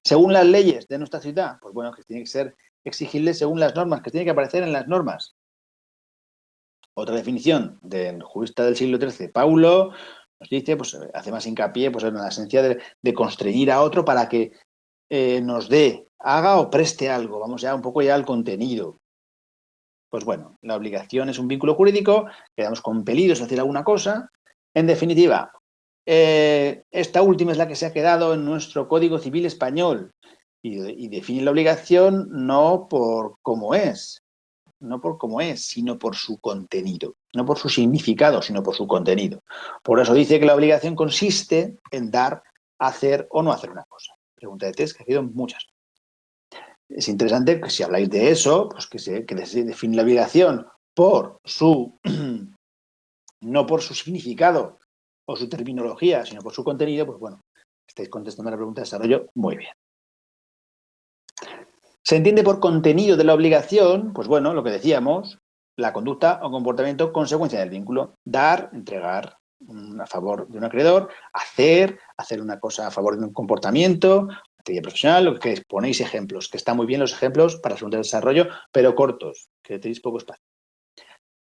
Según las leyes de nuestra ciudad, pues bueno, que tiene que ser exigible según las normas, que tiene que aparecer en las normas. Otra definición del jurista del siglo XIII, Paulo, nos dice, pues hace más hincapié pues, en la esencia de constreñir a otro para que nos dé, haga o preste algo. Vamos ya un poco ya al contenido. Pues bueno, la obligación es un vínculo jurídico, quedamos compelidos a hacer alguna cosa. En definitiva, esta última es la que se ha quedado en nuestro Código Civil español y define la obligación no por cómo es, sino por su contenido. No por su significado, sino por su contenido. Por eso dice que la obligación consiste en dar, hacer o no hacer una cosa. Pregunta de test que ha habido muchas. Es interesante que si habláis de eso, pues que se define la obligación por su, no por su significado o su terminología, sino por su contenido, pues bueno, estáis contestando la pregunta de desarrollo muy bien. Se entiende por contenido de la obligación, pues bueno, lo que decíamos, la conducta o comportamiento consecuencia del vínculo. Dar, entregar a favor de un acreedor, hacer una cosa a favor de un comportamiento, actividad profesional, lo que ponéis ejemplos, que están muy bien los ejemplos para según el desarrollo, pero cortos, que tenéis poco espacio.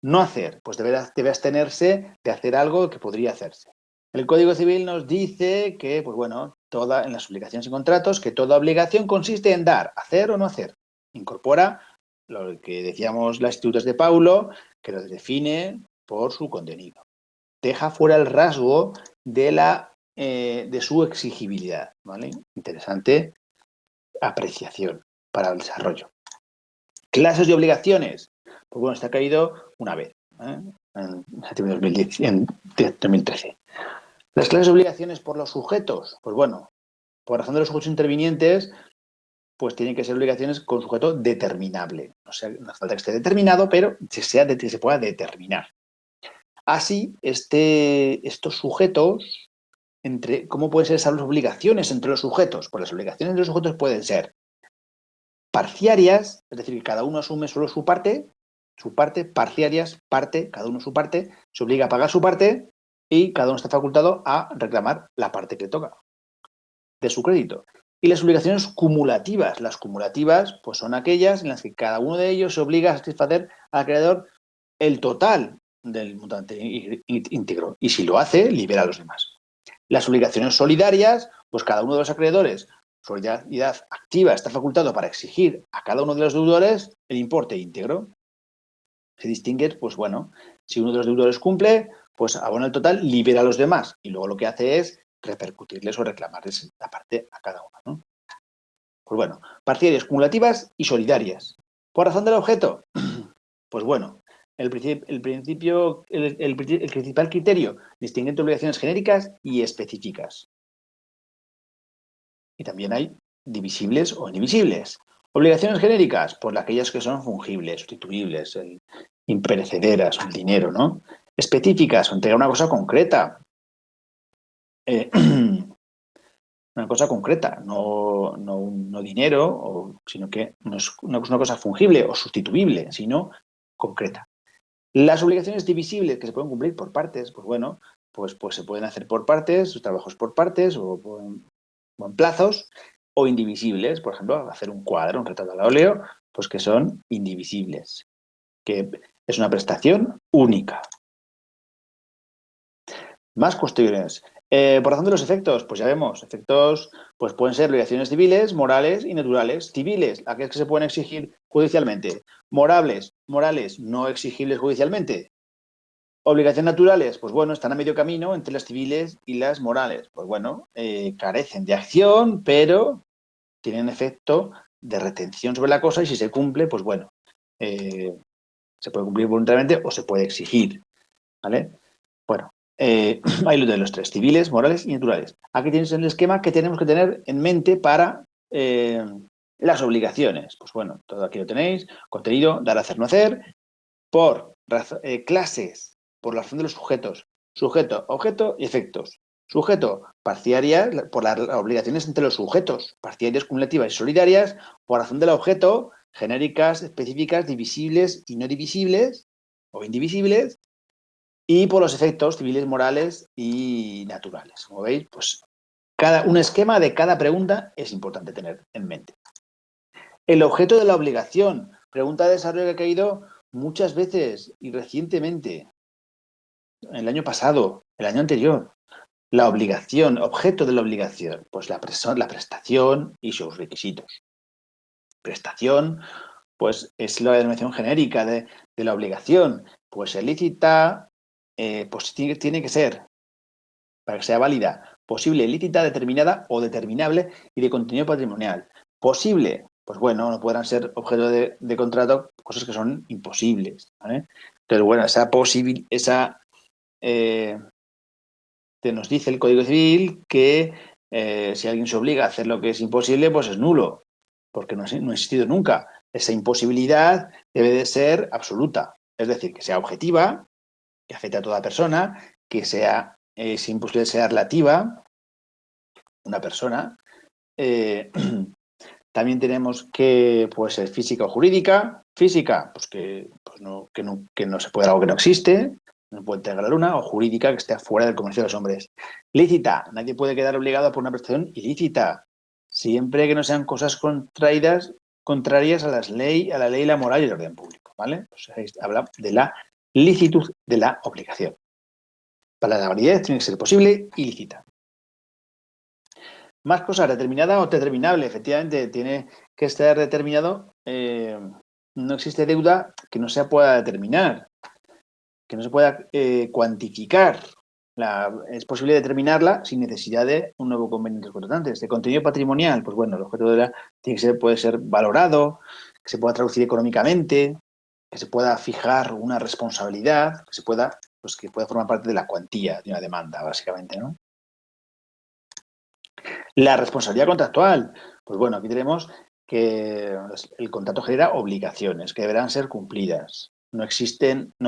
No hacer, pues debe abstenerse de hacer algo que podría hacerse. El Código Civil nos dice que, pues bueno, en las obligaciones y contratos, que toda obligación consiste en dar, hacer o no hacer. Incorpora lo que decíamos las institutas de Paulo, que lo define por su contenido. Deja fuera el rasgo de su exigibilidad, ¿vale? Interesante apreciación para el desarrollo. Clases de obligaciones. Pues bueno, está caído una vez, en 2013. Las clases de obligaciones por los sujetos, pues bueno, por razón de los sujetos intervinientes, pues tienen que ser obligaciones con sujeto determinable. O sea, no hace falta que esté determinado, pero que se pueda determinar. Así, estos sujetos, ¿cómo pueden ser esas obligaciones entre los sujetos? Pues las obligaciones entre los sujetos pueden ser parciarias, es decir, que cada uno asume solo su parte, parciarias, cada uno su parte, se obliga a pagar su parte y cada uno está facultado a reclamar la parte que toca de su crédito. Y las obligaciones cumulativas. Las cumulativas pues son aquellas en las que cada uno de ellos se obliga a satisfacer al acreedor el total del montante íntegro. Y si lo hace, libera a los demás. Las obligaciones solidarias, pues cada uno de los acreedores, solidaridad activa, está facultado para exigir a cada uno de los deudores el importe íntegro. Se distingue, pues bueno, si uno de los deudores cumple, pues abona el total, libera a los demás. Y luego lo que hace es repercutirles o reclamarles la parte a cada uno, ¿no? Pues bueno, parciarias, cumulativas y solidarias. ¿Por razón del objeto? Pues bueno, el principal criterio distingue entre obligaciones genéricas y específicas. Y también hay divisibles o indivisibles. Obligaciones genéricas, pues aquellas que son fungibles, sustituibles, imperecederas, el dinero, ¿no? Específicas, entregar una cosa concreta. Una cosa concreta, no dinero, sino que no es una cosa fungible o sustituible, sino concreta. Las obligaciones divisibles que se pueden cumplir por partes, pues bueno, pues se pueden hacer por partes, trabajos por partes o en plazos, o indivisibles, por ejemplo, hacer un cuadro, un retrato al óleo, pues que son indivisibles. Que Es una prestación única. Más cuestiones. Por razón de los efectos, pues ya vemos, efectos pues pueden ser obligaciones civiles, morales y naturales. Civiles, aquellas que se pueden exigir judicialmente. Morales, no exigibles judicialmente. Obligaciones naturales, pues bueno, están a medio camino entre las civiles y las morales. Pues bueno, carecen de acción, pero tienen efecto de retención sobre la cosa y si se cumple, pues bueno, se puede cumplir voluntariamente o se puede exigir, ¿vale? Bueno, hay lo de los tres, civiles, morales y naturales. Aquí tienes el esquema que tenemos que tener en mente para las obligaciones. Pues bueno, todo aquí lo tenéis, contenido, dar, hacer, no hacer, por clases, por la razón de los sujetos, sujeto, objeto y efectos. Sujeto, parciarias, por las obligaciones entre los sujetos, parciarias, cumulativas y solidarias, por razón del objeto, genéricas, específicas, divisibles y no divisibles, o indivisibles, y por los efectos civiles, morales y naturales. Como veis, pues un esquema de cada pregunta es importante tener en mente. El objeto de la obligación, pregunta de desarrollo que ha caído muchas veces y recientemente, el año pasado, el año anterior. La obligación, objeto de la obligación, pues la prestación y sus requisitos. Prestación, pues es la denominación genérica de la obligación. Pues es lícita, pues tiene que ser, para que sea válida, posible, lícita, determinada o determinable y de contenido patrimonial. Posible, pues bueno, no podrán ser objeto de contrato cosas que son imposibles, ¿vale? Entonces, bueno, nos dice el Código Civil que si alguien se obliga a hacer lo que es imposible, pues es nulo, porque no ha existido nunca. Esa imposibilidad debe de ser absoluta, es decir, que sea objetiva, que afecte a toda persona, que sea, si imposible, sea relativa, una persona. También tenemos que puede ser física o jurídica. Física, pues que no se puede algo que no existe, no puede entregar la luna, o jurídica, que esté fuera del comercio de los hombres. Lícita, nadie puede quedar obligado por una prestación ilícita, siempre que no sean cosas contrarias a la ley y la moral y el orden público, ¿vale? Pues ahí habla de la licitud de la obligación. Para la validez tiene que ser posible y lícita. Más cosas, determinada o determinable, efectivamente, tiene que estar determinado. No existe deuda que no se pueda determinar, que no se pueda cuantificar. Es posible determinarla sin necesidad de un nuevo convenio entre los contratantes. De contenido patrimonial, pues bueno, el objeto de puede ser valorado, que se pueda traducir económicamente, que se pueda fijar una responsabilidad, que pueda formar parte de la cuantía de una demanda, básicamente, ¿no? La responsabilidad contractual. Pues bueno, aquí tenemos que el contrato genera obligaciones que deberán ser cumplidas. No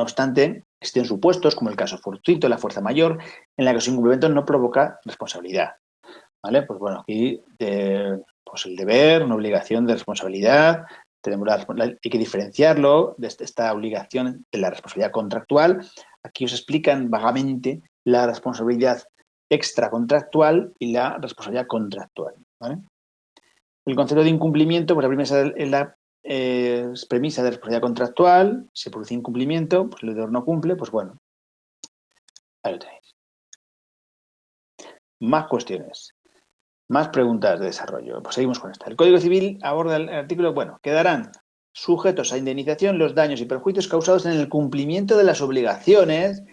obstante, existen supuestos, como el caso fortuito, la fuerza mayor, en la que su incumplimiento no provoca responsabilidad. ¿Vale? Pues bueno, aquí pues el deber, una obligación de responsabilidad, hay que diferenciarlo de esta obligación de la responsabilidad contractual. Aquí os explican vagamente la responsabilidad extracontractual y la responsabilidad contractual, ¿vale? El concepto de incumplimiento, pues la premisa de responsabilidad contractual, se produce incumplimiento, pues el deudor no cumple, pues bueno, ahí lo tenéis. Más cuestiones, más preguntas de desarrollo. Pues seguimos con esta. El Código Civil aborda el artículo, bueno, quedarán sujetos a indemnización los daños y perjuicios causados en el cumplimiento de las obligaciones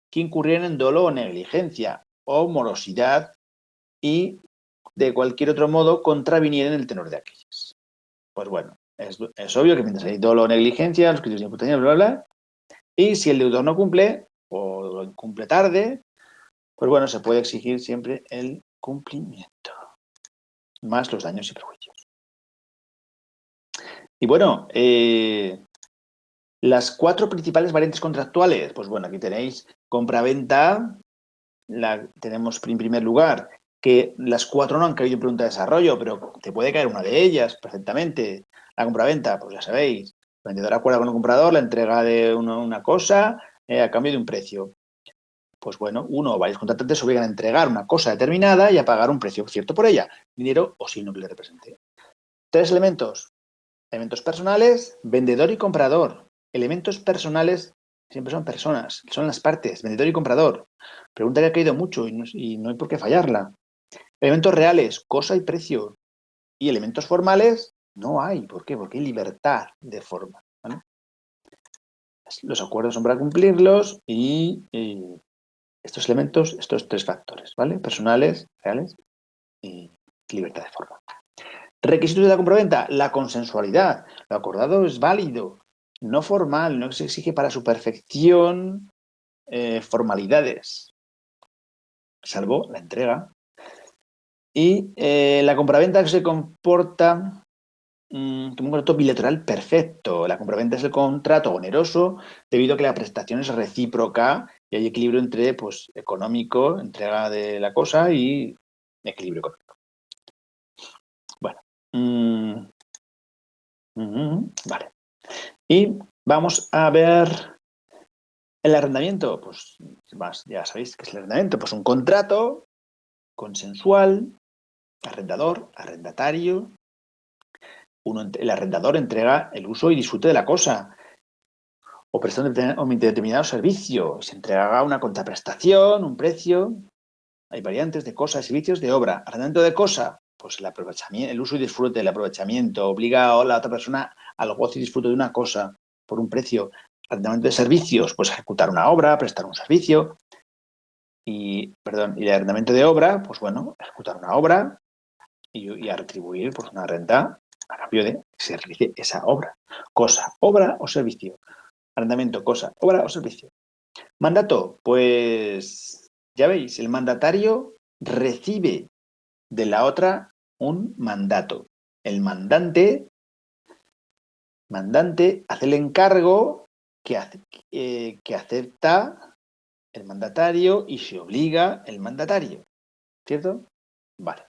que incurrieran en dolo o negligencia o morosidad y de cualquier otro modo contravinieren el tenor de aquellas. Pues bueno, es obvio que mientras hay dolo o negligencia, los criterios de imputación, bla, bla, bla, y si el deudor no cumple o cumple tarde, pues bueno, se puede exigir siempre el cumplimiento, más los daños y perjuicios. Y bueno, las 4 principales variantes contractuales, pues bueno, aquí tenéis compra-venta, tenemos en primer lugar que las 4 no han caído en pregunta de desarrollo, pero te puede caer una de ellas perfectamente. La compraventa, pues ya sabéis, el vendedor acuerda con el comprador la entrega de una cosa a cambio de un precio. Pues bueno, uno o varios contratantes se obligan a entregar una cosa determinada y a pagar un precio cierto por ella, dinero o signo que le represente. 3 elementos personales, vendedor y comprador. Elementos personales siempre son personas, son las partes, vendedor y comprador. Pregunta que ha caído mucho y no hay por qué fallarla. Elementos reales, cosa y precio. Y elementos formales, no hay. ¿Por qué? Porque hay libertad de forma. ¿Vale? Los acuerdos son para cumplirlos y estos elementos, estos tres factores, ¿vale? Personales, reales y libertad de forma. Requisitos de la compraventa, la consensualidad. Lo acordado es válido, no formal, no se exige para su perfección formalidades, salvo la entrega. Y la compraventa se comporta como un contrato bilateral perfecto. La compraventa es el contrato oneroso debido a que la prestación es recíproca y hay equilibrio entre, pues, económico, entrega de la cosa y equilibrio económico. Bueno. Vale. Y vamos a ver el arrendamiento. Pues más, ya sabéis qué es el arrendamiento. Pues un contrato consensual, arrendador, arrendatario. El arrendador entrega el uso y disfrute de la cosa o presta un determinado servicio. Se entrega una contraprestación, un precio. Hay variantes de cosas, servicios, de obra. Arrendamiento de cosa, pues el aprovechamiento, el uso y disfrute, el aprovechamiento. Obliga a la otra persona al gozo y disfrute de una cosa por un precio. Arrendamiento de servicios, pues ejecutar una obra, prestar un servicio. Y el arrendamiento de obra, pues bueno, ejecutar una obra y a retribuir pues una renta a cambio de que se realice esa obra. Cosa, obra o servicio. Arrendamiento, cosa, obra o servicio. Mandato, pues ya veis, el mandatario recibe de la otra un mandato. El mandante hace el encargo que acepta el mandatario y se obliga el mandatario. ¿Cierto? Vale.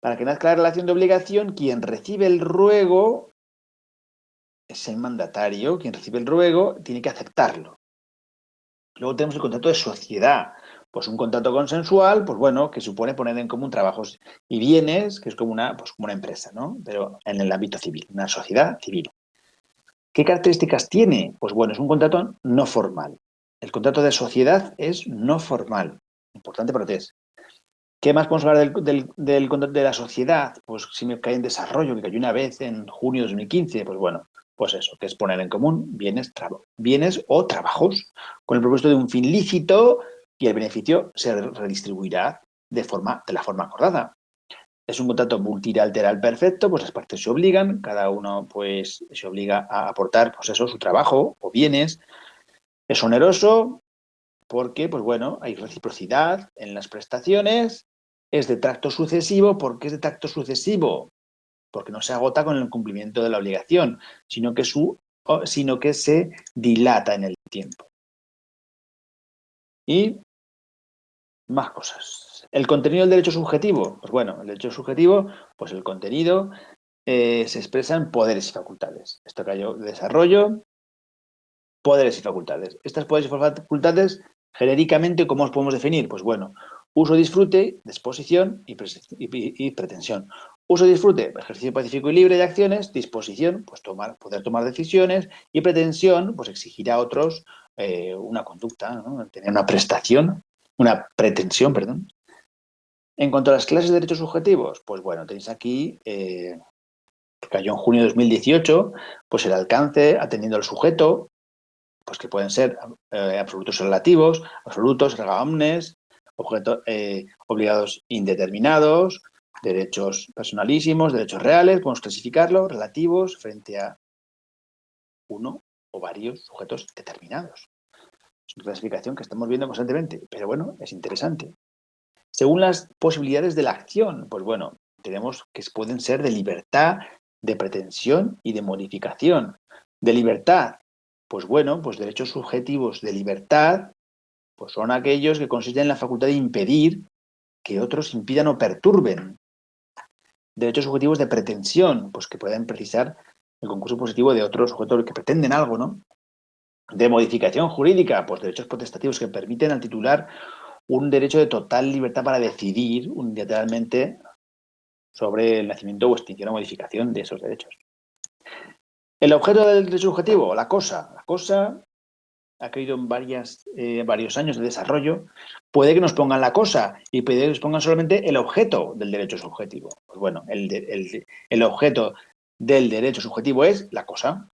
Para que nazca la relación de obligación, quien recibe el ruego es el mandatario. Quien recibe el ruego tiene que aceptarlo. Luego tenemos el contrato de sociedad. Pues un contrato consensual, pues bueno, que supone poner en común trabajos y bienes, que es como pues como una empresa, ¿no? Pero en el ámbito civil, una sociedad civil. ¿Qué características tiene? Pues bueno, es un contrato no formal. El contrato de sociedad es no formal. Importante para ustedes. ¿Qué más podemos hablar del contrato de la sociedad? Pues si me cae en desarrollo, que cayó una vez en junio de 2015, pues bueno, pues eso, que es poner en común bienes o trabajos con el propósito de un fin lícito y el beneficio se redistribuirá de la forma acordada. Es un contrato multilateral perfecto, pues las partes se obligan, cada uno pues se obliga a aportar pues eso, su trabajo o bienes. Es oneroso porque, pues bueno, hay reciprocidad en las prestaciones. Es de tracto sucesivo. ¿Por qué es de tracto sucesivo? Porque no se agota con el cumplimiento de la obligación, sino que se dilata en el tiempo. Y más cosas. El contenido del derecho subjetivo. Pues bueno, el derecho subjetivo, pues el contenido se expresa en poderes y facultades. Esto que yo desarrollo, poderes y facultades. Estas poderes y facultades, genéricamente, ¿cómo os podemos definir? Pues bueno, uso, disfrute, disposición y pretensión. Uso, disfrute, ejercicio pacífico y libre de acciones. Disposición, pues poder tomar decisiones. Y pretensión, pues exigir a otros una conducta, ¿no? Tener una pretensión, perdón. En cuanto a las clases de derechos subjetivos, pues bueno, tenéis aquí, que cayó en junio de 2018, pues el alcance atendiendo al sujeto, pues que pueden ser absolutos relativos, absolutos, erga omnes, obligados indeterminados, derechos personalísimos, derechos reales, podemos clasificarlo, relativos frente a uno o varios sujetos determinados. Es una clasificación que estamos viendo constantemente, pero bueno, es interesante. Según las posibilidades de la acción, pues bueno, tenemos que pueden ser de libertad, de pretensión y de modificación. De libertad, pues bueno, pues derechos subjetivos de libertad, pues son aquellos que consisten en la facultad de impedir que otros impidan o perturben. Derechos subjetivos de pretensión, pues que pueden precisar el concurso positivo de otros sujetos que pretenden algo, ¿no? De modificación jurídica, pues derechos potestativos que permiten al titular un derecho de total libertad para decidir unilateralmente sobre el nacimiento o extinción o modificación de esos derechos. El objeto del derecho subjetivo, la cosa. La cosa ha caído en varios años de desarrollo. Puede que nos pongan la cosa y puede que nos pongan solamente el objeto del derecho subjetivo. Pues bueno, el objeto del derecho subjetivo es la cosa.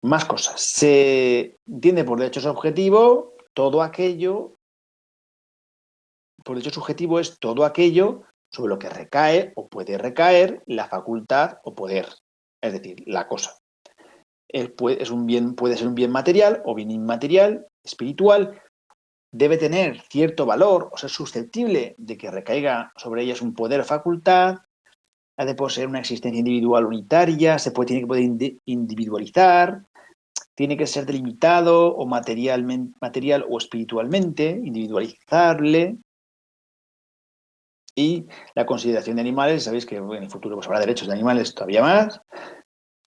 Más cosas. Se entiende por derecho subjetivo todo aquello, por derecho subjetivo es todo aquello sobre lo que recae o puede recaer la facultad o poder, es decir, la cosa. Es un bien, puede ser un bien material o bien inmaterial, espiritual, debe tener cierto valor o ser susceptible de que recaiga sobre ellas un poder o facultad, ha de poseer una existencia individual unitaria, tiene que poder individualizar, tiene que ser delimitado o material o espiritualmente, individualizable. Y la consideración de animales, sabéis que en el futuro pues, habrá derechos de animales todavía más.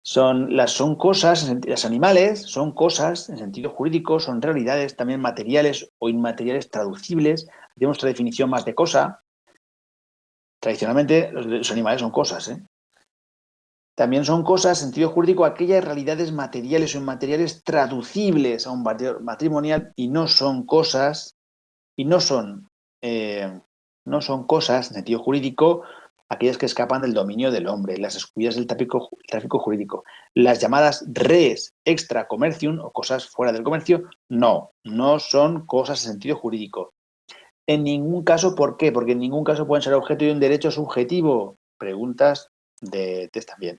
Son cosas, los animales son cosas en sentido jurídico, son realidades también materiales o inmateriales traducibles. Tenemos otra definición más de cosa. Tradicionalmente los animales son cosas, ¿eh? También son cosas, en sentido jurídico, aquellas realidades materiales o inmateriales traducibles a un valor matrimonial y no son cosas, y no son cosas, en sentido jurídico, aquellas que escapan del dominio del hombre, las excluidas del tráfico jurídico. Las llamadas res extra commercium o cosas fuera del comercio, no son cosas en sentido jurídico. En ningún caso, ¿por qué? Porque en ningún caso pueden ser objeto de un derecho subjetivo. Preguntas de test también.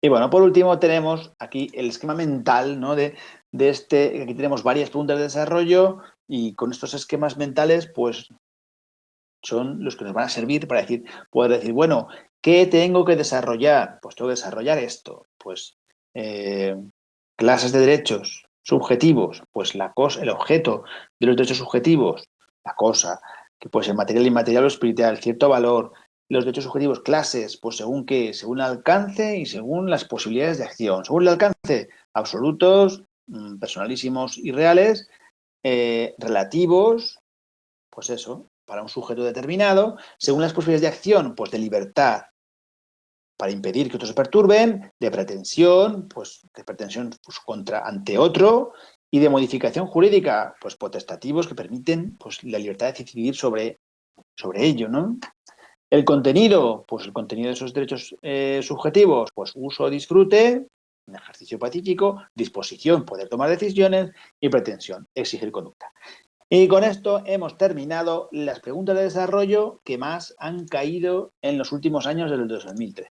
Y bueno, por último tenemos aquí el esquema mental, ¿no? Aquí tenemos varias preguntas de desarrollo y con estos esquemas mentales, pues son los que nos van a servir para poder decir, bueno, ¿qué tengo que desarrollar? Pues tengo que desarrollar esto. Pues clases de derechos subjetivos, pues la cosa, el objeto de los derechos subjetivos, la cosa, que puede ser material, inmaterial o espiritual, cierto valor. Los derechos subjetivos, clases, pues según qué, según el alcance y según las posibilidades de acción. Según el alcance, absolutos, personalísimos y reales, relativos, pues eso, para un sujeto determinado, según las posibilidades de acción, pues de libertad para impedir que otros se perturben, de pretensión pues ante otro, y de modificación jurídica, pues potestativos que permiten pues la libertad de decidir sobre ello, ¿no? El contenido, pues el contenido de esos derechos subjetivos, pues uso, disfrute, un ejercicio pacífico, disposición, poder tomar decisiones y pretensión, exigir conducta. Y con esto hemos terminado las preguntas de desarrollo que más han caído en los últimos años del 2003.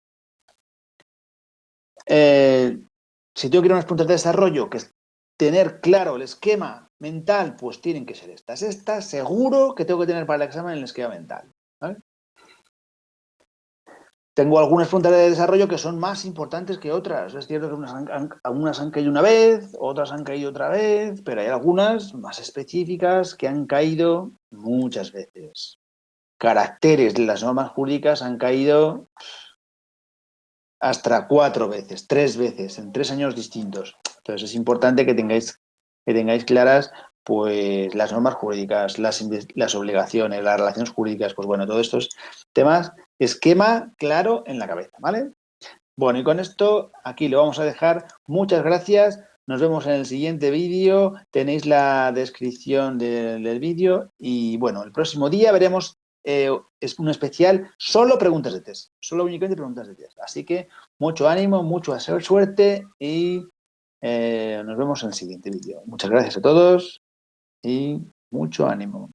Si tengo que ir a unas preguntas de desarrollo, que es tener claro el esquema mental, pues tienen que ser estas. Estas seguro que tengo que tener para el examen el esquema mental, ¿vale? Tengo algunas preguntas de desarrollo que son más importantes que otras. Es cierto que algunas han caído una vez, otras han caído otra vez, pero hay algunas más específicas que han caído muchas veces. Caracteres de las normas jurídicas han caído hasta 4 veces, 3 veces, en 3 años distintos. Entonces es importante que tengáis claras pues las normas jurídicas, las obligaciones, las relaciones jurídicas, pues bueno, todos estos temas, esquema claro en la cabeza, ¿vale? Bueno, y con esto aquí lo vamos a dejar. Muchas gracias. Nos vemos en el siguiente vídeo. Tenéis la descripción del vídeo. Y bueno, el próximo día veremos es un especial solo preguntas de test. Solo únicamente preguntas de test. Así que mucho ánimo, mucha suerte y nos vemos en el siguiente vídeo. Muchas gracias a todos y mucho ánimo.